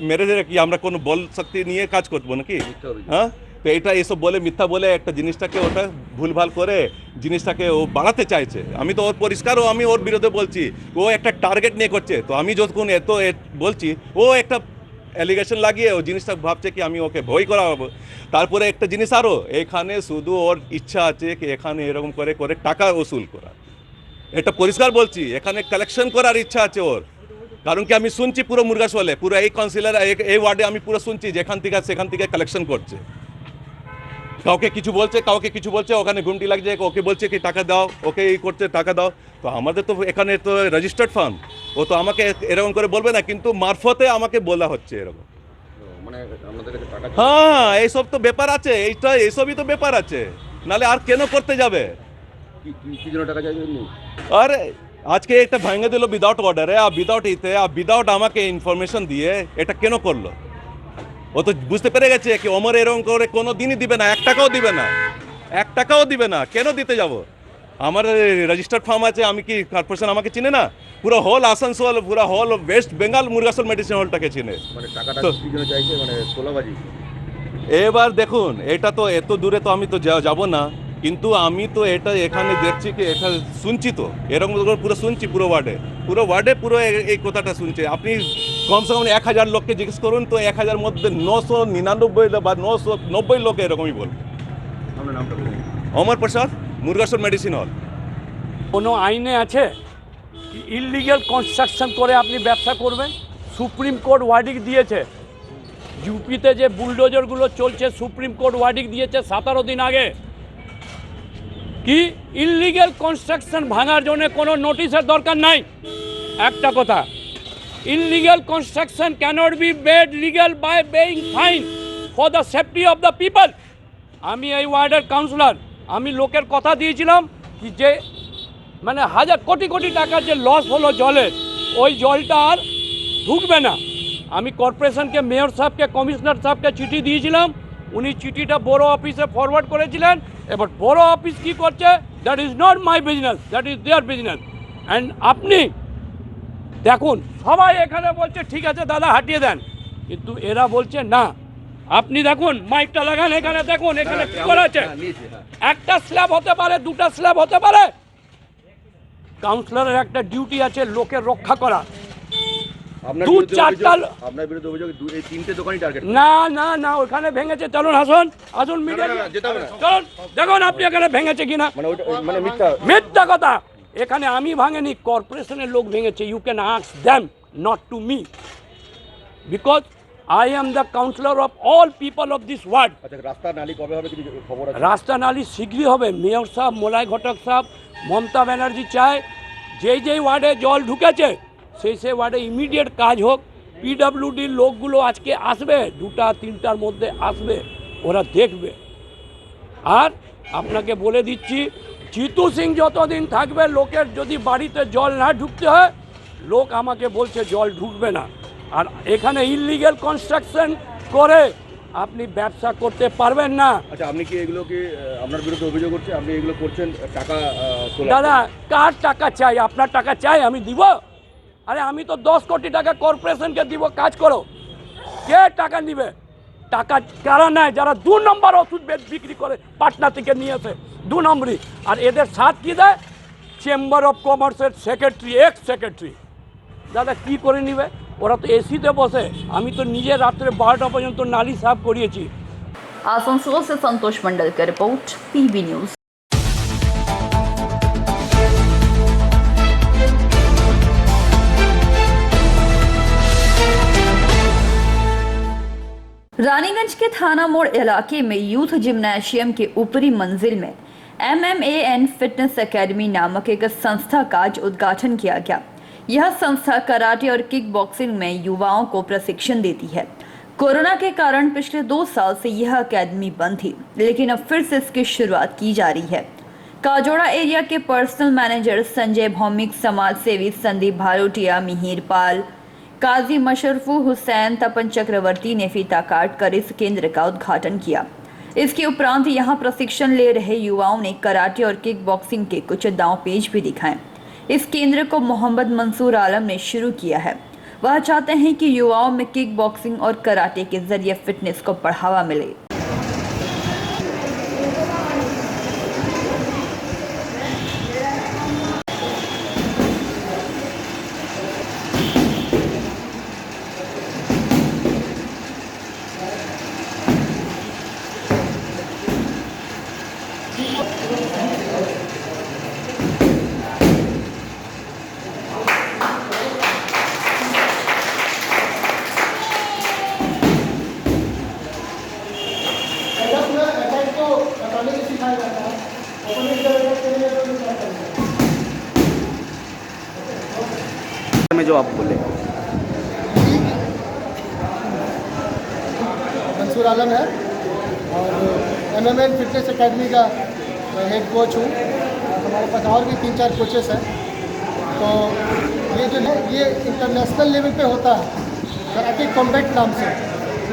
মেরে ধরে কি আমরা কোনো বল শক্তি নিয়ে কাজ করবো নাকি? হ্যাঁ, তো এটা এসব বলে, মিথ্যা বলে একটা জিনিসটাকে ওটা ভুলভাল করে জিনিসটাকে ও বাড়াতে চাইছে। আমি তো ওর পরিষ্কারও আমি ওর বিরুদ্ধে বলছি, ও একটা টার্গেট নিয়ে করছে। তো আমি যখন এত বলছি, ও একটা অ্যালিগেশন লাগিয়ে ও জিনিসটা ভাবছে কি আমি ওকে ভয় করাবো। তারপরে একটা জিনিস আরও, এখানে শুধু ওর ইচ্ছা আছে কি এখানে এরকম করে টাকা ওসুল করা। এটা পরিষ্কার বলছি, এখানে কালেকশন করার ইচ্ছা আছে ওর। কারণ কি আমি শুনছি পুরো মুরগাসওয়ালে, পুরো এই কাউন্সিলর এই ওয়ার্ডে আমি পুরো শুনছি যেখান থেকে সেখান থেকে কালেকশন করছে। কাউকে কিছু বলছে, ওখানে ঘুমটি লাগছে, ওকে বলছে কি টাকা দাও, ওকে এই করছে টাকা দাও। তো আমাদের তো এখানে তো রেজিস্টার্ড ফার্ম, ও তো আমাকে এরকম করে বলবে না, কিন্তু মারফতে আমাকে বলা হচ্ছে এরকম। মানে আপনাদের কাছে টাকা? হ্যাঁ, এইসব তো ব্যাপার আছে, এইসবই তো ব্যাপার আছে, নালে আর কেন করতে যাবে? কি জন্য টাকা চাইবে? আরে আজকে একটা ভেঙে দিল উইদাউট অর্ডারে, আর উইদাউট আমাকে ইনফরমেশন দিয়ে এটা কেন করলো? ও তো বুঝতে পেরে গেছে কি অমর এরকম করে কোনো দিনই দিবে না, 1 টাকাও দিবে না। কেন দিতে যাব? আমার রেজিস্টার্ড ফার্ম আছে, আমি কি কর্পোরেশন আমাকে চিনে না? পুরো হল আসানসোল, পুরো হল ওয়েস্ট বেঙ্গল মুরগাসোল মেডিসিন হলটাকে চিনে। মানে টাকাটা কি জন্য চাইছে? মানে তোলাবাজি? এবার দেখুন, এটা তো এত দূরে তো আমি তো যাব না, কিন্তু আমি তো এটা এখানে দেখছি কি এটা শুনছি, তো এরকম পুরো শুনছি, পুরো ওয়ার্ডে পুরো এই কথাটা শুনছে। আপনি কমসে কম 1000 লোককে জিজ্ঞেস করুন তো 1000 মধ্যে 999 বা 990 লোক এরকমই বলবে। আপনার নামটা বলুন। অমর প্রসাদ, মুরগাসর মেডিসিন হল। কোনো আইনে আছে ইললিগ্যাল কনস্ট্রাকশন করে আপনি ব্যবসা করবেন? সুপ্রিম কোর্ট ওয়ার্ডিং দিয়েছে। ইউপিতে যে বুলডোজারগুলো চলছে সুপ্রিম কোর্ট ওয়ার্ডিং দিয়েছে 17 দিন আগে কি ইললিগ্যাল কনস্ট্রাকশন ভাঙার জন্য কোনো নোটিশের দরকার নাই। একটা কথা, illegal construction cannot be made legal by paying fine for the safety of the people. আমি এই ওয়ার্ডের কাউন্সিলর, আমি লোকের কথা দিয়েছিলাম কি যে মানে হাজার কোটি কোটি টাকার যে লস হলো জলের, ওই জলটা আর ঢুকবে না। আমি কর্পোরেশনকে, মেয়র সাহেবকে, কমিশনার সাহেবকে চিঠি দিয়েছিলাম, উনি চিঠিটা বড় অফিসে ফরওয়ার্ড করেছিলেন। এবার বড় অফিস কী করছে, that is not my business, that is there business. And আপনি দেখুন সবাই এখানে বলছে ঠিক আছে দাদা হাঁটিয়ে দেন, কিন্তু এরা বলছে না। আপনি দেখুন মাইকটা লাগান, এখানে দেখুন এখানে কি করা আছে। একটা স্ল্যাব হতে পারে, দুটা স্ল্যাব হতে পারে। কাউন্সিলরের একটা ডিউটি আছে লোকের রক্ষা করা। আপনার বিরুদ্ধে অভিযোগ এই 3টে দোকানই টার্গেট। না না না, ওখানে ভেঙেছে। চলুন আসুন, আসুন মিডিয়া চলুন দেখুন আপনি এখানে ভেঙেছে কিনা। মানে মিথ্যা মিথ্যা কথা। এখানে আমি ভাঙেনি, কর্পোরেশনের লোক ভেঙেছে। You can ask them, not to me, because I am the counselor of all people of this ward. আচ্ছা, রাস্তা নালি কবে হবে কিছু খবর আছে? রাস্তা নালি শীঘ্রই হবে। মেয়র সাহেব, মোলাই ঘটক সাহেব, মমতা ব্যানার্জি চায় যেই ওয়ার্ডে জল ঢুকেছে সেই ওয়ার্ডে ইমিডিয়েট কাজ হোক। পিডব্লিউডির লোকগুলো আজকে আসবে, 2-3টার মধ্যে আসবে, ওরা দেখবে। আর আপনাকে বলে দিচ্ছি, জিতু সিং যতদিন থাকবে, লোকের যদি বাড়িতে জল না ঢুকতে হয়, লোক আমাকে বলছে জল ঢুকবে না। আর এখানে ইললিগ্যাল কনস্ট্রাকশন করে আপনি ব্যবসা করতে পারবেন না। আচ্ছা, আপনি কি এগুলো কি আপনার বিরুদ্ধে অভিযোগ করছে আপনি এগুলো করছেন টাকা তোলা? দাদা কার টাকা চাই? আপনার টাকা চাই আমি দিব? আরে আমি তো 10 কোটি টাকা কর্পোরেশনকে দিব, কাজ করো। কে টাকা নিবে? টাকা কারা নেয়? যারা 2 নম্বর ওষুধ বিক্রি করে পাটনা থেকে নিয়ে আসে, 2 নম্বরই। আর এদের সাথ কি দেয়? চেম্বার অফ কমার্সের সেক্রেটারি, এক্স সেক্রেটারি। দাদা কি করে নিবে? ওরা তো এসিতে বসে। আমি তো নিজে রাত্রে 12টা পর্যন্ত নালি সাফ করিয়েছি। आसनसोल से संतोष मंडल का रिपोर्ट, पीबी न्यूज। रानीगंज के थाना मोड़ इलाके में यूथ जिम्नेशियम के ऊपरी मंजिल में MMAN फिटनेस एकेडमी नामक एक संस्था का आज उद्घाटन किया गया। यह संस्था कराटे और किक बॉक्सिंग में युवाओं को प्रशिक्षण देती है। कोरोना के कारण पिछले 2 साल से यह अकेडमी बंद थी, लेकिन अब फिर से इसकी शुरुआत की जा रही है। काजोड़ा एरिया के पर्सनल मैनेजर संजय भौमिक, समाज सेवी संदीप भारोटिया, मिहिर पाल, काजी मशरफू हुसैन, तपन चक्रवर्ती ने फीता काट कर इस केंद्र का उद्घाटन किया। इसके उपरांत यहाँ प्रशिक्षण ले रहे युवाओं ने कराटे और किक बॉक्सिंग के कुछ दांव पेच भी दिखाए। इस केंद्र को मोहम्मद मंसूर आलम ने शुरू किया है। वह चाहते हैं कि युवाओं में किक बॉक्सिंग और कराटे के जरिए फिटनेस को बढ़ावा मिले। में जो आप बोले मंसूर आलम है और MMAN फिटनेस एकेडमी का हेड कोच हूँ। हमारे पास और भी 3-4 कोचेस हैं। तो ये जो है ये इंटरनेशनल लेवल पे होता है, कराटे कॉम्बैट नाम से।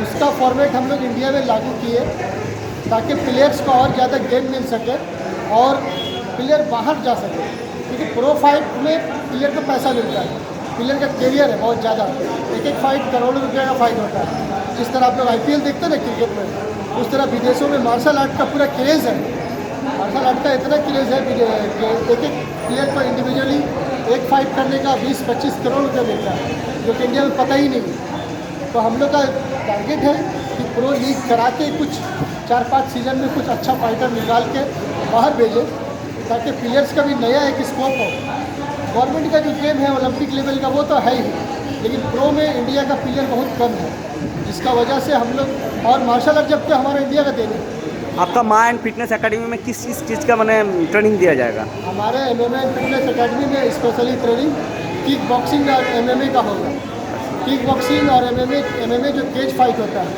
उसका फॉर्मेट हम लोग इंडिया में लागू किए ताकि प्लेयर्स को और ज़्यादा गेम मिल सके और प्लेयर बाहर जा सके, क्योंकि प्रो फाइट में प्लेयर को पैसा मिलता है, प्लेयर का कैरियर है बहुत ज़्यादा। एक फाइट करोड़ों रुपये का फाइट होता है। जिस तरह आप लोग IPL देखते हैं ना क्रिकेट में, उस तरह विदेशों में मार्शल आर्ट का पूरा क्रेज़ है। मार्शल आर्ट का इतना क्रेज़ है कि एक प्लेयर को इंडिविजुअली एक फाइट करने का 20-25 करोड़ रुपये मिलता है। जो कि इंडिया में पता ही नहीं है। तो हम लोग का टारगेट है कि प्रो लीग करा के कुछ 4-5 सीज़न में कुछ अच्छा फाइटर निकाल के बाहर भेजें, ताकि प्लेयर्स का भी नया एक स्कोप हो। गवर्नमेंट का जो गेम है ओलंपिक लेवल का वो तो है ही, लेकिन प्रो में इंडिया का प्लेयर बहुत कम है, जिसका वजह से हम लोग और मार्शल आर्ट जबकि हमारा इंडिया का देन है। आपका माँ एंड फिटनेस एकेडमी में किस चीज़ का मैंने ट्रेनिंग दिया जाएगा? हमारे MMA फिटनेस एकेडमी में स्पेशली ट्रेनिंग किक बॉक्सिंग और MMA का होगा। किक बॉक्सिंग और MMA जो केज फाइट होता है,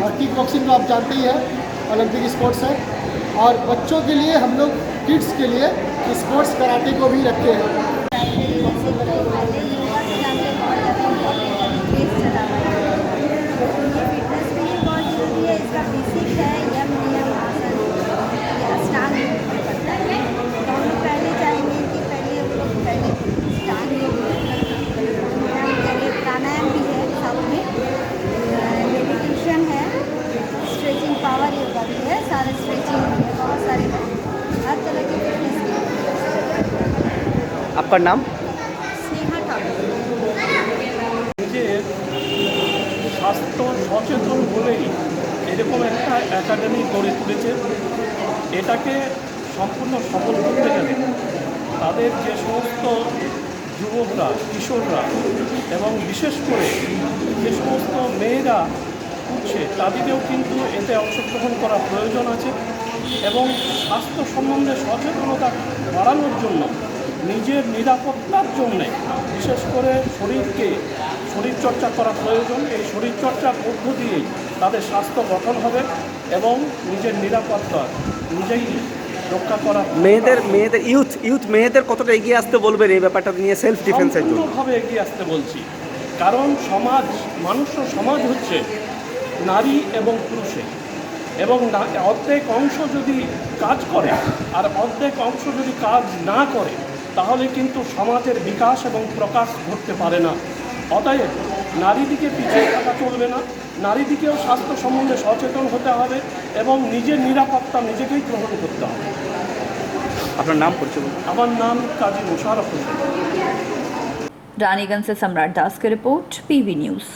और किक बॉक्सिंग तो आप जानते ही है ओलंपिक स्पोर्ट्स है। और बच्चों के लिए हम लोग किड्स के लिए स्पोर्ट्स कराटे को भी रखे हैं। इसका बेसिक है यम नियम आसन अष्टांग योग करता है। तो हम लोग पहले चाहेंगे कि पहले हम लोग पहले अष्टांग योग करें, प्राणायाम भी है साथ में, मेडिटेशन है, स्ट्रेचिंग पावर योगा भी है, सारे स्ट्रेचिंग है, बहुत सारे हर तरह की फिटनेस की। आपका नाम? स्नेहा ठाकुर। স্বাস্থ্য সচেতন বলেই এরকম একটা একাডেমি গড়ে তুলেছে। এটাকে সম্পূর্ণ সফল করতে গেলে তাদের যে সমস্ত যুবকরা, কিশোররা এবং বিশেষ করে যে সমস্ত মেয়েরা উঠছে তাদেরকেও কিন্তু এতে অংশগ্রহণ করা প্রয়োজন আছে, এবং স্বাস্থ্য সম্বন্ধে সচেতনতা বাড়ানোর জন্য নিজের নিরাপত্তার জন্যে বিশেষ করে শরীরচর্চা করা প্রয়োজন। এই শরীরচর্চার মধ্য দিয়েই তাদের স্বাস্থ্য গঠন হবে এবং নিজের নিরাপত্তা নিজেই রক্ষা করা। মেয়েদের ইউথ মেয়েদের কতটা এগিয়ে আসতে বলবেন এই ব্যাপারটা নিয়ে, সেলফ ডিফেন্সের জন্য? সম্পূর্ণভাবে এগিয়ে আসতে বলছি, কারণ সমাজ হচ্ছে নারী এবং পুরুষের, এবং অর্ধেক অংশ যদি কাজ করে আর অর্ধেক অংশ যদি কাজ না করে তাহলে কিন্তু সমাজের বিকাশ এবং প্রকাশ ঘটতে পারে না। অতএব নারীদিকে পিছিয়ে থাকা চলবে না, নারীদিকেও স্বাস্থ্য সম্বন্ধে সচেতন হতে হবে এবং নিজের নিরাপত্তা নিজেকেই গ্রহণ করতে হবে। আপনার নাম পরিচয়? আমার নাম কাজী মোশাররফ হোসেন। रानीगंज से सम्राट दास की रिपोर्ट, PV न्यूज़।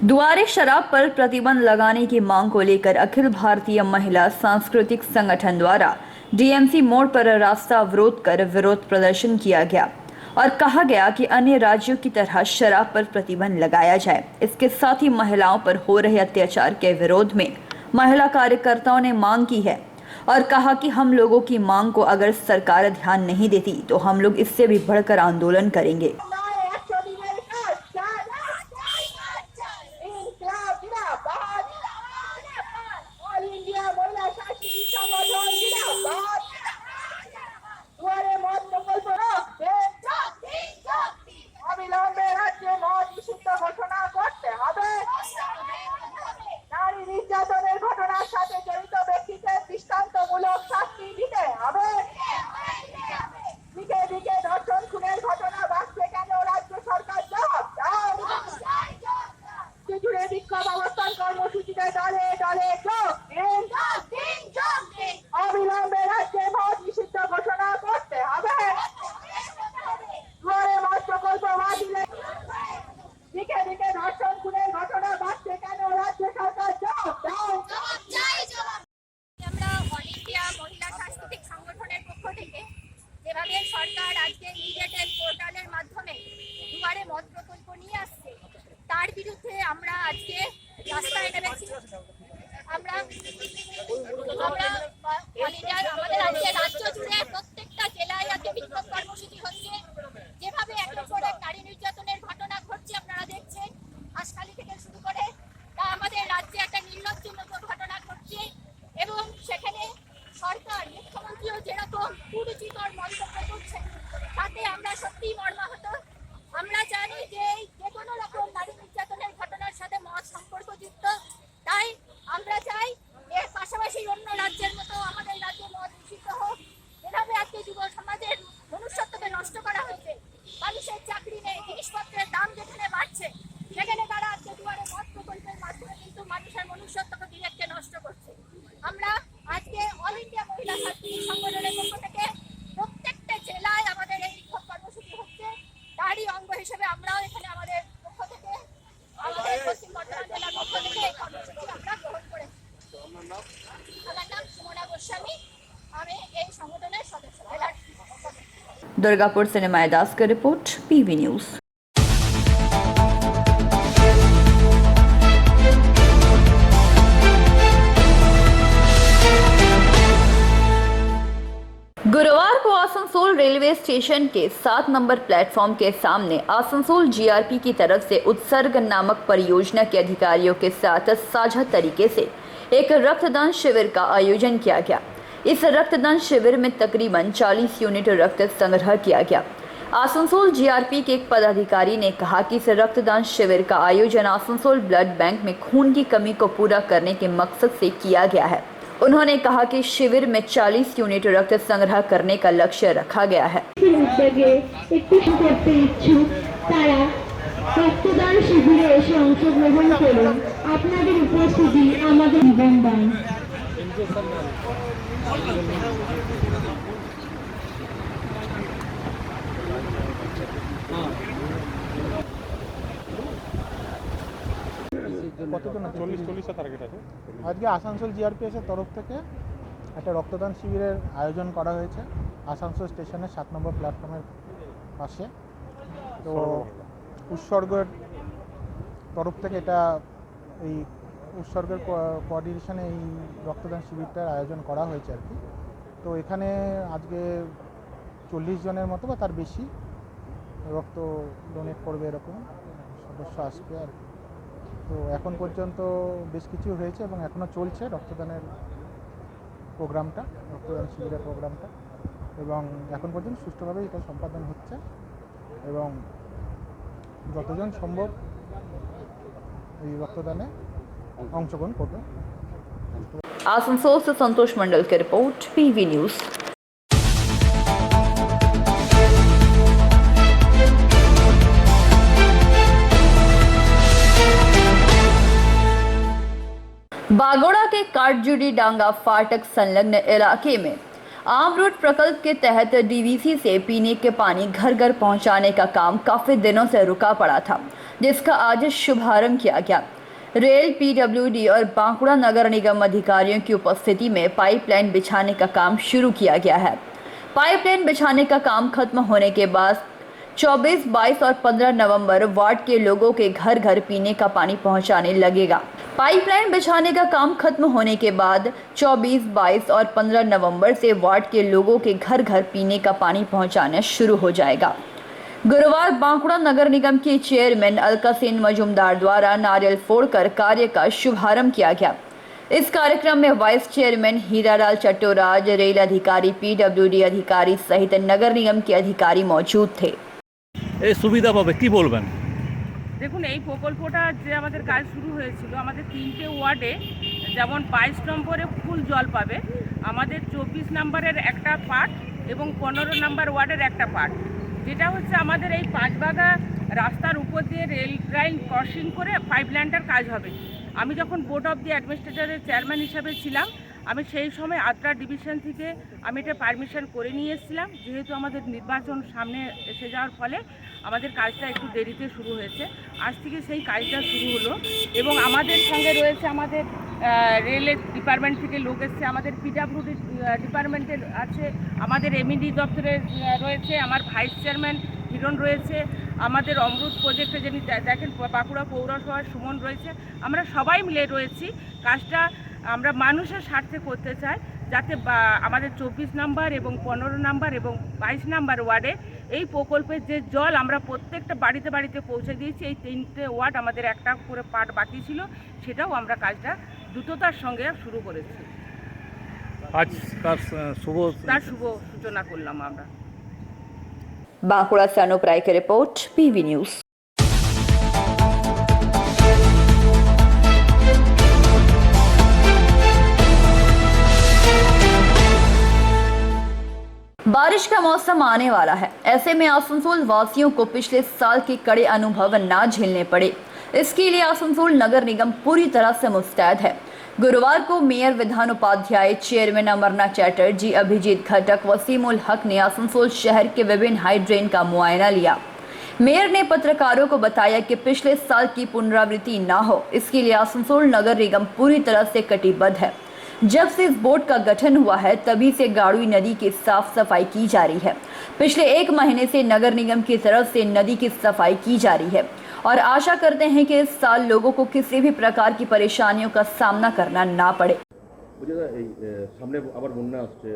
दुआरे शराब पर प्रतिबंध लगाने की मांग को लेकर अखिल भारतीय महिला सांस्कृतिक संगठन द्वारा DMC मोड़ पर रास्ता अवरोध कर विरोध प्रदर्शन किया गया और कहा गया कि अन्य राज्यों की तरह शराब पर प्रतिबंध लगाया जाए। इसके साथ ही महिलाओं पर हो रहे अत्याचार के विरोध में महिला कार्यकर्ताओं ने मांग की है और कहा कि हम लोगों की मांग को अगर सरकार ध्यान नहीं देती तो हम लोग इससे भी बढ़कर आंदोलन करेंगे। সরকার আজকে ইডিটেল পোর্টালের মাধ্যমে দুয়ারে মত প্রকল্প নিয়ে আসছে, তার বিরুদ্ধে আমরা আজকে রাস্তায় নেমেছি। আমাদের আজকে রাজ্য জুড়ে প্রত্যেকটা জেলায় আজকে বিক্ষোভ কর্মসূচি হচ্ছে। যেভাবে একের পর এক নারী নির্যাতনের ঘটনা ঘটছে আপনারা দেখছেন, হাসখালি থেকে শুরু করে তা আমাদের রাজ্যে একটা নির্লজ্জজনক ঘটনা ঘটছে, এবং সেখানে সরকার মুখ্যমন্ত্রীও যেরকম কুরুচিকর মন্তব্য করছেন তাতে আমরা সত্যিই মর্মাহত। আমরা জানি যে কোনো রকম নারী নির্যাতনের ঘটনার সাথে মত সম্পর্কযুক্ত, তাই আমরা চাই এর পাশাপাশি অন্য রাজ্যের মতো আমাদের রাজ্যে মত নিষিদ্ধ হোক। এভাবে আজকে যুব সমাজের মনুষ্যত্বকে নষ্ট করা হয়েছে, মানুষের চাকরি নেই, জিনিসপত্রের দাম যেখানে বাড়ছে সেখানে তারা আজকে দুয়ারে মত প্রকল্পের মাধ্যমে কিন্তু মানুষের মনুষ্যত্বকে ডিরেক্টে নষ্ট করছে। হিসেবে আমরাও এখানে আমাদের পক্ষ থেকে আমাদের পশ্চিম বর্ধমান জেলার পক্ষ থেকে এই কর্মসূচি আমরা গ্রহণ করেছি। আমার নাম সুমনা গোস্বামী, আমি এই সংগঠনের সদস্য। दुर्गापुर से निमाय दास की रिपोर्ट, पीवी न्यूज। गुरुवार को आसनसोल रेलवे स्टेशन के 7 नंबर प्लेटफॉर्म के सामने आसनसोल जीआरपी की तरफ से उत्सर्ग नामक परियोजना के अधिकारियों के साथ साझा तरीके से एक रक्तदान शिविर का आयोजन किया गया। इस रक्तदान शिविर में तकरीबन 40 यूनिट रक्त संग्रह किया गया। आसनसोल जीआरपी के एक पदाधिकारी ने कहा कि इस रक्तदान शिविर का आयोजन आसनसोल ब्लड बैंक में खून की कमी को पूरा करने के मकसद से किया गया है। उन्होंने कहा कि शिविर में 40 यूनिट रक्त संग्रह करने का लक्ष्य रखा गया है। রক্তদান শিবিরে এসে অংশগ্রহণ করুন, আপনাদের উপস্থিতি আমাদের জীবন দান। আজকে আসানসোল জিআরপিএসের তরফ থেকে একটা রক্তদান শিবিরের আয়োজন করা হয়েছে আসানসোল স্টেশনের 7 নম্বর প্ল্যাটফর্মের পাশে। তো উৎসর্গের তরফ থেকে এটা এই উৎসর্গের কোঅর্ডিনেশনে এই রক্তদান শিবিরটার আয়োজন করা হয়েছে আর কি। তো এখানে আজকে 40 জনের মতো বা তার বেশি রক্ত ডোনেট করবে এরকম সদস্য আসবে আর কি। তো এখন পর্যন্ত বেশ কিছু হয়েছে এবং এখনও চলছে রক্তদানের প্রোগ্রামটা, রক্তদান শিবিরের প্রোগ্রামটা, এবং এখন পর্যন্ত সুষ্ঠুভাবে এটা সম্পাদন হচ্ছে এবং যতজন সম্ভব এই রক্তদানে অংশগ্রহণ করবে। आसनसोल से संतोष मंडल की रिपोर्ट, पीवी न्यूज। बागोड़ा के काटजुड़ी डांगा फाटक संलग्न इलाके में आमरूट प्रकल्प के तहत डीवीसी से पीने के पानी घर घर पहुंचाने का काम काफी दिनों से रुका पड़ा था, जिसका आज शुभारंभ किया गया। रेल, पीडब्ल्यूडी और बांकुड़ा नगर निगम अधिकारियों की उपस्थिति में पाइपलाइन बिछाने का काम शुरू किया गया है। पाइपलाइन बिछाने का काम खत्म होने के बाद 24, 22 और 15 नवंबर वार्ड के लोगों के घर घर पीने का पानी पहुंचाने लगेगा। पाइपलाइन बिछाने का काम खत्म होने के बाद 24, 22 और 15 नवंबर से वार्ड के लोगों के घर घर पीने का पानी पहुंचाना शुरू हो जाएगा। गुरुवार बांकुड़ा नगर निगम के चेयरमैन अलका सेन मजुमदार द्वारा नारियल फोड़कर कार्य का शुभारंभ किया गया। इस कार्यक्रम में vice chairman Hiralal Chattoraj, rail अधिकारी, पीडब्ल्यूडी अधिकारी सहित नगर निगम के अधिकारी मौजूद थे। এই সুবিধা পাবে কি বলবেন? দেখুন, এই প্রকল্পটা যে আমাদের কাজ শুরু হয়েছিল, আমাদের 3টে ওয়ার্ডে যেমন 22 নম্বরে ফুল জল পাবে, আমাদের 24 নম্বরের একটা পার্ট এবং 15 নম্বর ওয়ার্ডের একটা পার্ট, যেটা হচ্ছে আমাদের এই 5 বাগা রাস্তার উপর দিয়ে রেল লাইন ক্রসিং করে পাইপলাইনটার কাজ হবে। আমি যখন বোর্ড অফ দি অ্যাডমিনিস্ট্রেটরের চেয়ারম্যান হিসাবে ছিলাম, আমি সেই সময় আদ্রা ডিভিশন থেকে আমি এটা পারমিশন করে নিয়ে এসেছিলাম। যেহেতু আমাদের নির্বাচন সামনে এসে যাওয়ার ফলে আমাদের কাজটা একটু দেরিতে শুরু হয়েছে। আজ থেকে সেই কাজটা শুরু হলো এবং আমাদের সঙ্গে রয়েছে আমাদের রেলের ডিপার্টমেন্ট থেকে লোক এসছে, আমাদের পিডব্লিউডি ডিপার্টমেন্টের আছে, আমাদের এমইডি দপ্তরের রয়েছে, আমার ভাইস চেয়ারম্যান হিরণ রয়েছে, আমাদের অমৃত প্রজেক্টে যিনি দেখেন বাঁকুড়া পৌরসভার সুমন রয়েছে। আমরা সবাই মিলে রয়েছি। কাজটা আমরা মানুষের স্বার্থে করতে চাই, যাতে আমাদের 24 নম্বর এবং 15 নম্বর এবং 22 নম্বর ওয়ার্ডে এই প্রকল্পের যে জল আমরা প্রত্যেকটা বাড়িতে বাড়িতে পৌঁছে দিয়েছি। এই 3টে ওয়ার্ড আমাদের একটা করে পার্ট বাকি ছিল, সেটাও আমরা কাজটা দ্রুততার সঙ্গে শুরু করেছি। আজ তার শুভ সূচনা করলাম আমরা। बांकुड़ा से अनुप राय की रिपोर्ट, पीवी न्यूज। बारिश का मौसम आने वाला है, ऐसे में आसनसोल वासियों को पिछले साल के कड़े अनुभव ना झेलने पड़े, इसके लिए आसनसोल नगर निगम पूरी तरह से मुस्तैद है। गुरुवार को मेयर विधान उपाध्याय, चेयरमैन अमरनाथ चैटर्जी, अभिजीत घटक, वसीमुल हक ने आसनसोल शहर के विभिन्न हाइड्रेन का मुआयना लिया। मेयर ने पत्रकारों को बताया कि पिछले साल की पुनरावृत्ति न हो, इसके लिए आसनसोल नगर निगम पूरी तरह से कटिबद्ध है। जब से इस बोर्ड का गठन हुआ है तभी से गाड़ुई नदी की साफ सफाई की जा रही है। पिछले 1 महीने से नगर निगम की तरफ से नदी की सफाई की जा रही है और आशा करते हैं कि इस साल लोगों को किसी भी प्रकार की परेशानियों का सामना करना ना पड़े। সামনে আবার বন্যা আসছে,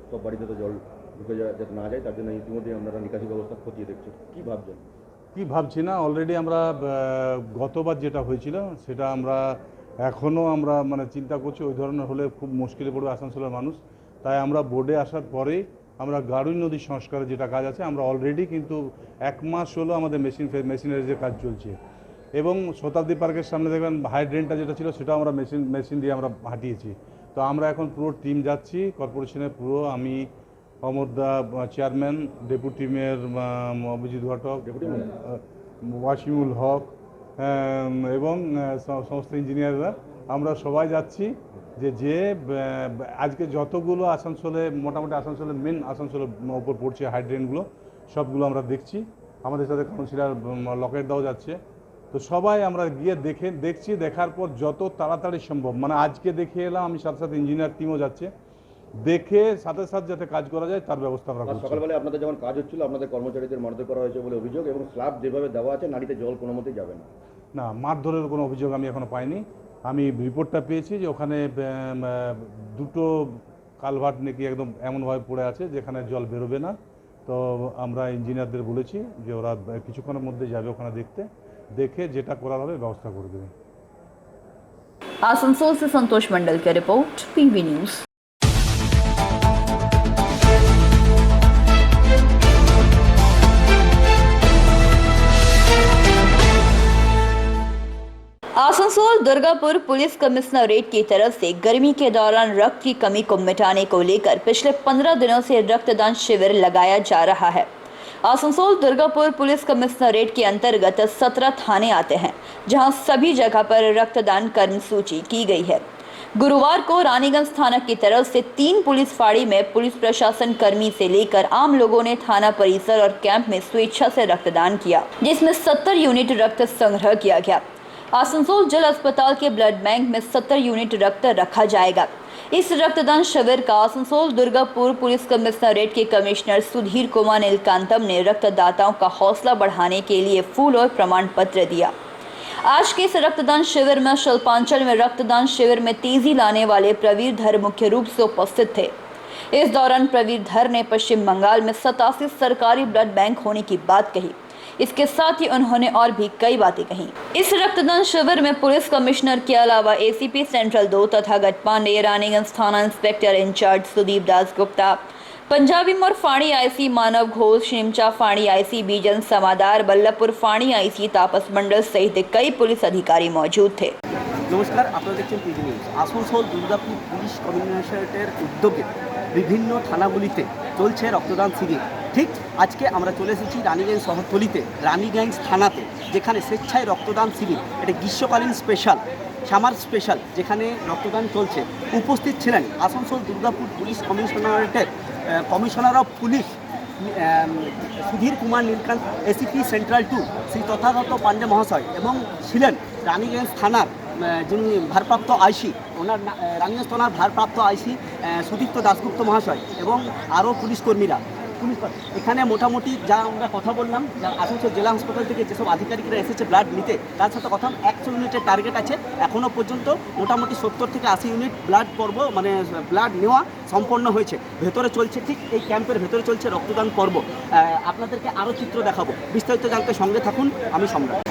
সব বাড়িতে তো জল ঢুকে যাতে না যায় তার জন্য ইতিমধ্যে আপনারা নিকাশি ব্যবস্থা খতিয়ে দেখছেন, কি ভাবছেন? কি ভাবছি না, অলরেডি আমরা গতবার যেটা হয়েছিল সেটা আমরা এখনও আমরা মানে চিন্তা করছি ওই ধরনের হলে খুব মুশকিলে পড়বে আসানসোলের মানুষ। তাই আমরা বোর্ডে আসার পরেই আমরা গাড়ুই নদী সংস্কারের যেটা কাজ আছে আমরা অলরেডি কিন্তু 1 মাস হলো আমাদের মেশিনের যে কাজ চলছে এবং শতাব্দী পার্কের সামনে দেখবেন হাইড্রেনটা যেটা ছিল সেটাও আমরা মেশিন দিয়ে আমরা হাঁটিয়েছি। তো আমরা এখন পুরো টিম যাচ্ছি কর্পোরেশনের, পুরো আমি, অমরদা চেয়ারম্যান, ডেপুটি মেয়র অভিজিৎ ঘটক, ওয়াসিমুল হক এবং সমস্ত ইঞ্জিনিয়াররা আমরা সবাই যাচ্ছি যে আজকে যতগুলো আসানসোলে মোটামুটি আসানসোলের মেন আসানসোলের ওপর পড়ছে হাইড্রেনগুলো সবগুলো আমরা দেখছি। আমাদের সাথে কাউন্সিলর লকেট দাও যাচ্ছে। তো সবাই আমরা গিয়ে দেখছি, দেখার পর যত তাড়াতাড়ি সম্ভব মানে আজকে দেখে এলাম, আমি সাথে সাথে ইঞ্জিনিয়ার টিমও যাচ্ছে, দেখে সাথে সাথে যাতে কাজ করা যায় তার ব্যবস্থা আমরা করছি। সকালবেলা আপনাদের যখন কাজ হচ্ছিল আপনাদের কর্মচারীদের মারধর করা হয়েছে বলে অভিযোগ এবং স্ল্যাব যেভাবে দেওয়া আছে নালীতে জল কোনো মতেই যাবে না। না, মারধরের কোনো অভিযোগ আমি এখনও পাইনি। আমি রিপোর্টটা পেয়েছি যে ওখানে 2টো কালভার্ট নাকি একদম এমনভাবে পড়ে আছে যেখানে জল বেরোবে না। তো আমরা ইঞ্জিনিয়ারদের বলেছি যে ওরা কিছুক্ষণের মধ্যে যাবে ওখানে দেখে যেটা করার হবে ব্যবস্থা করে দেবে। आसनसोल से संतोष मंडल की report, PV news. Asansol Durgapur police commissionerate की तरफ से गर्मी के दौरान रक्त की कमी को मिटाने को लेकर पिछले 15 दिनों से रक्तदान शिविर लगाया जा रहा है। आसनसोल दुर्गापुर पुलिस कमिश्नरेट के अंतर्गत 17 थाने आते हैं, जहां सभी जगह पर रक्तदान कर्मसूची की गई है। गुरुवार को रानीगंज थाना की तरफ से 3 पुलिस फाड़ी में पुलिस प्रशासन कर्मी से लेकर आम लोगों ने थाना परिसर और कैंप में स्वेच्छा से रक्तदान किया, जिसमें 70 यूनिट रक्त संग्रह किया गया। आसनसोल जिला अस्पताल के ब्लड बैंक में 70 यूनिट रक्त रखा जाएगा। इस रक्तदान शिविर का आसनसोल दुर्गापुर पुलिस कमिश्नरेट के कमिश्नर सुधीर कुमार नीलकांतम ने रक्तदाताओं का हौसला बढ़ाने के लिए फूल और प्रमाण पत्र दिया। आज के इस रक्तदान शिविर में शिल्पांचल में रक्तदान शिविर में तेजी लाने वाले प्रवीर धर मुख्य रूप से उपस्थित थे। इस दौरान प्रवीर धर ने पश्चिम बंगाल में 87 सरकारी ब्लड बैंक होने की बात कही। इसके साथ ही उन्होंने और भी कई बातें कही। इस रक्तदान शिविर में पुलिस कमिश्नर के अलावा एसीपी सेंट्रल 2 तथागत पांडे, रानीगंज थाना इंस्पेक्टर इंचार्ज सुदीप दास गुप्ता, पंजाबी मोड़ फाणी आईसी मानव घोष, शिमचा फाणी आईसी बीजन समादार, बल्लभपुर फाणी आईसी तापस मंडल सहित कई पुलिस अधिकारी मौजूद थे। নমস্কার, আপনারা দেখছেন PG news. Asansol Durgapur police কমিশনারেটের উদ্যোগে বিভিন্ন থানাগুলিতে চলছে রক্তদান শিবির। ঠিক আজকে আমরা চলে এসেছি রানীগঞ্জ শহরতলিতে, রানীগঞ্জ থানাতে, যেখানে স্বেচ্ছায় রক্তদান শিবির, এটা গ্রীষ্মকালীন স্পেশাল, সামার স্পেশাল, যেখানে রক্তদান চলছে। উপস্থিত ছিলেন আসানসোল দুর্গাপুর পুলিশ কমিশনারেটের commissioner of police Sudhir Kumar Nilkanta, ACP central 2 Shri Tathagata Pandey মহাশয়, এবং ছিলেন রানীগঞ্জ থানার যিনি ভারপ্রাপ্ত আইসি, ওনার রানীগঞ্জ থানার ভারপ্রাপ্ত আইসি সুদীপ্ত দাশগুপ্ত মহাশয় এবং আরও পুলিশ কর্মীরা। এখানে মোটামুটি যা আমরা কথা বললাম, আসানসোল জেলা হাসপাতাল থেকে যেসব আধিকারিকরা এসেছে ব্লাড নিতে, তার সাথে কথা 100 ইউনিটের টার্গেট আছে। এখনও পর্যন্ত মোটামুটি 70 থেকে 80 ইউনিট ব্লাড পর্ব মানে ব্লাড নেওয়া সম্পন্ন হয়েছে। ভেতরে চলছে, ঠিক এই ক্যাম্পের ভেতরে চলছে রক্তদান পর্ব। আপনাদেরকে আরও চিত্র দেখাবো, বিস্তারিত জানতে সঙ্গে থাকুন, আমি সম্রাট।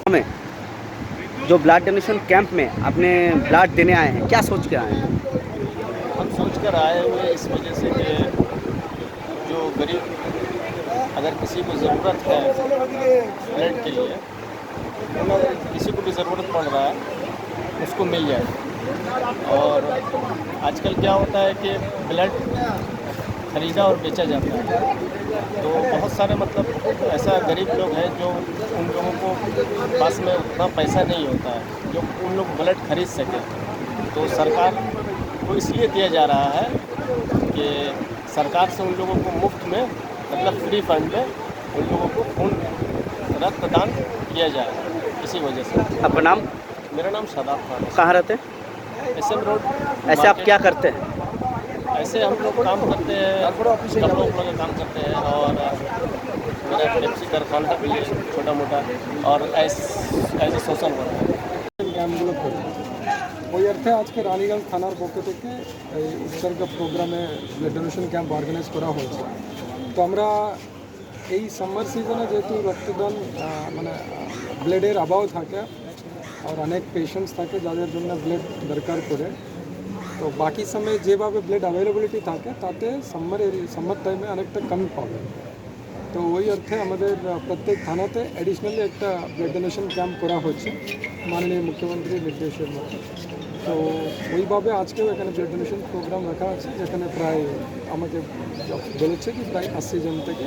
में जो ब्लड डोनेशन कैंप में अपने ब्लड देने आए हैं, क्या सोच के आए हैं? हम सोच सोचकर आए हुए इस वजह से कि जो गरीब अगर किसी को ज़रूरत है ब्लड के लिए, अगर किसी को भी ज़रूरत पड़ रहा है उसको मिल जाए। और आजकल क्या होता है कि ब्लड खरीदा और बेचा जाता है, तो बहुत सारे मतलब ऐसा गरीब लोग हैं जो उन लोगों को पास में उतना पैसा नहीं होता है जो उन लोग ब्लड खरीद सकें। तो सरकार को इसलिए दिया जा रहा है कि सरकार से उन लोगों को मुफ्त में मतलब फ्री फंड में उन लोगों को खून रक्तदान किया जाए। इसी वजह से। आपका नाम? मेरा नाम शादाब खान है। कहाँ रहते हैं? SM road. ऐसे आप क्या करते हैं? ऐसे हम लोग काम करते हैं, कपड़ों का काम करते हैं और मेरा पेप्सी कारखाना भी है छोटा मोटा, और एज ए सोशल वर्कर। ক্যাম্পগুলো করি ওই অর্থে আজকে রানীগঞ্জ থানার পক্ষ থেকে এই উৎসর্গ প্রোগ্রামে ব্লাড ডোনেশন ক্যাম্প অর্গানাইজ করা হয়েছে। তো আমরা এই সামার সিজনে যেহেতু রক্তদান মানে ব্লাডের অভাব থাকে আর অনেক পেশেন্টস থাকে যাদের জন্য ব্লাড দরকার করে, তো বাকি সময়ে যেভাবে ব্লাড অ্যাভেলেবিলিটি থাকে তাতে সামার টাইমে অনেকটা কম পাবে। তো ওই অর্থে আমাদের প্রত্যেক থানাতে অ্যাডিশনালি একটা ব্লাড ডোনেশন ক্যাম্প করা হচ্ছে মাননীয় মুখ্যমন্ত্রীর নির্দেশের মতো। তো ওইভাবে আজকেও এখানে ব্লাড ডোনেশন প্রোগ্রাম রাখা আছে, যেখানে প্রায় আমাকে বলেছে কি প্রায় 80 জন থেকে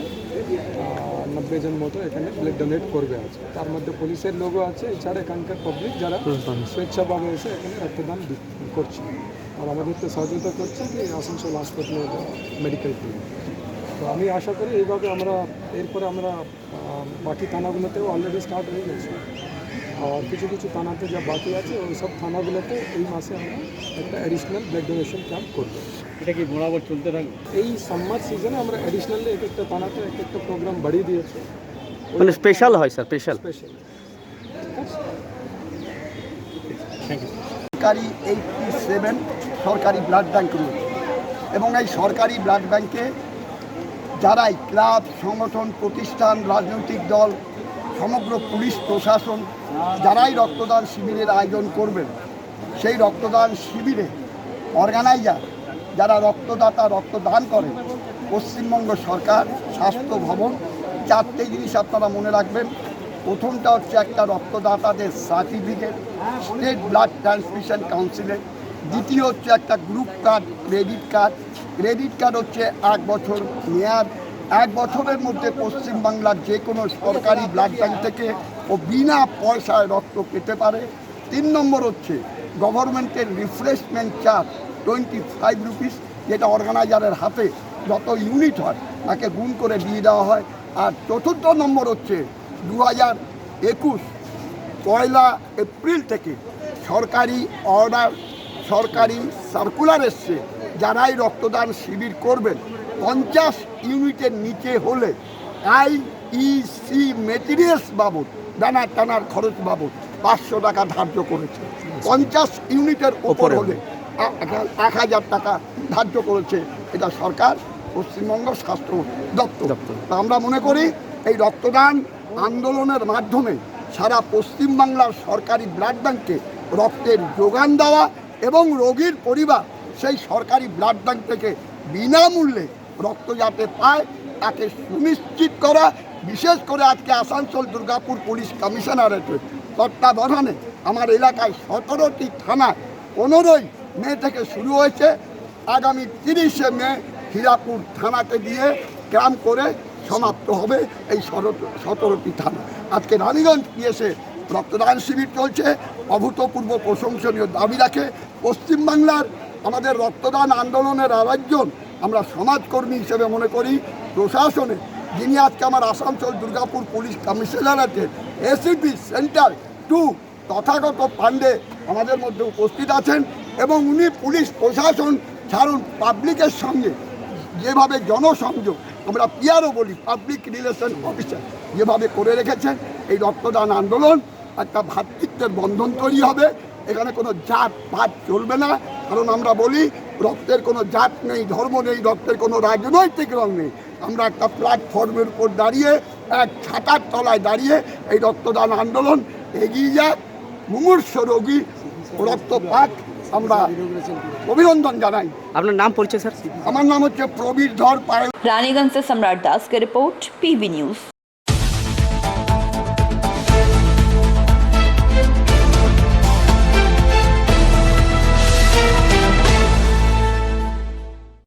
90 জন মতো এখানে ব্লাড ডোনেট করবে আজকে। তার মধ্যে পুলিশের লোকও আছে, এছাড়া এখানকার পাবলিক যারা স্বেচ্ছাভাবে এসে এখানে রক্তদান করছে আর আমাদেরকে সহযোগিতা করছে কি আসানসোল হাসপাতালের মেডিকেল টিম। তো আমি আশা করি এইভাবে আমরা এরপরে আমরা বাকি থানাগুলোতেও অলরেডি স্টার্ট হয়ে গেছে, আর কিছু কিছু থানাতে যা বাকি আছে ওই সব থানাগুলোতে এই মাসে আমরা একটা অ্যাডিশনাল ব্লাড ডোনেশন ক্যাম্প করবো। এটা কি বরাবর চলতে থাকবে? এই সামার সিজনে আমরা অ্যাডিশনালি এক একটা থানাতে এক একটা প্রোগ্রাম বাড়িয়ে দিয়েছি, মানে স্পেশাল হয় স্যার, স্পেশাল। সরকারি 87 সরকারি ব্লাড ব্যাঙ্ক রয়েছে এবং এই সরকারি ব্লাড ব্যাঙ্কে যারাই ক্লাব, সংগঠন, প্রতিষ্ঠান, রাজনৈতিক দল, সমগ্র পুলিশ প্রশাসন যারাই রক্তদান শিবিরের আয়োজন করবেন, সেই রক্তদান শিবিরে অর্গানাইজার যারা রক্তদাতা রক্তদান করেন, পশ্চিমবঙ্গ সরকার, স্বাস্থ্য ভবন, 4টে জিনিস আপনারা মনে রাখবেন। প্রথমটা হচ্ছে একটা রক্তদাতাদের সার্টিফিকেট স্টেট ব্লাড ট্রান্সমিশন কাউন্সিলের, দ্বিতীয় হচ্ছে একটা group card, credit card. Credit card হচ্ছে 1 বছর মেয়াদ, 1 বছরের মধ্যে পশ্চিমবাংলার যে কোনো সরকারি ব্লাড ব্যাঙ্ক থেকে ও বিনা পয়সায় রক্ত পেতে পারে। 3 নম্বর হচ্ছে গভর্নমেন্টের রিফ্রেশমেন্ট চার্জ 25 রুপিস, যেটা অর্গানাইজারের হাতে যত ইউনিট হয় তাকে গুণ করে দিয়ে দেওয়া হয়। আর চতুর্থ নম্বর হচ্ছে 2021 1 এপ্রিল থেকে সরকারি অর্ডার, সরকারি সার্কুলার এসছে, যারাই রক্তদান শিবির করবেন 50 ইউনিটের নিচে হলে IEC মেটেরিয়ালস বাবদ, ব্যানার টানার খরচ বাবদ 500 টাকা ধার্য করেছে। 50 ইউনিটের ওপর হলে 1000 টাকা ধার্য করেছে। এটা সরকার, পশ্চিমবঙ্গ স্বাস্থ্য দপ্তর। তা আমরা মনে করি এই রক্তদান আন্দোলনের মাধ্যমে সারা পশ্চিমবাংলার সরকারি ব্লাড ব্যাঙ্কে রক্তের যোগান দেওয়া এবং রোগীর পরিবার সেই সরকারি ব্লাড ব্যাঙ্ক থেকে বিনামূল্যে রক্ত যাতে পায় তাকে সুনিশ্চিত করা। বিশেষ করে আজকে আসানসোল দুর্গাপুর পুলিশ কমিশনারেটের তত্ত্বাবধানে আমার এলাকায় 17টি থানায় 15 মে থেকে শুরু হয়েছে। আগামী 30 মে হীরাপুর থানাতে দিয়ে ক্যাম্প করে সমাপ্ত হবে এই 17টি থানা। আজকে রানীগঞ্জ পিএসে রক্তদান শিবির চলছে, অভূতপূর্ব প্রশংসনীয় দাবি রাখে। পশ্চিমবাংলার আমাদের রক্তদান আন্দোলনের আরেকজন আমরা সমাজকর্মী হিসেবে মনে করি প্রশাসনে, যিনি আজকে আমার আসানসোল দুর্গাপুর পুলিশ কমিশনারেটের ACP সেন্টার 2 তথাগত পাণ্ডে আমাদের মধ্যে উপস্থিত আছেন এবং উনি পুলিশ প্রশাসন ছাড়ুন পাবলিকের সঙ্গে যেভাবে জনসংযোগ, আমরা পিআরও বলি, পাবলিক রিলেশন অফিসার, যেভাবে করে রেখেছেন, এই রক্তদান আন্দোলন একটা ভ্রাতৃত্বের বন্ধন তৈরি হবে। এখানে কোনো জাত পাত চলবে না, কারণ আমরা বলি রক্তের কোনো জাত নেই, ধর্ম নেই, রক্তের কোনো রাজনৈতিক রং নেই। আমরা একটা প্ল্যাটফর্মের উপর দাঁড়িয়ে, এক ছাতার তলায় দাঁড়িয়ে এই রক্তদান আন্দোলন এগিয়ে যাক। মুমূর্ষ রোগী রক্ত পাক, আমরা অভিনন্দন জানাই। আপনার নাম পরিচয় স্যার? আমার নাম হচ্ছে প্রবীর ধর পায়েল। रानीगंज से सम्राट दास की रिपोर्ट, PV न्यूज।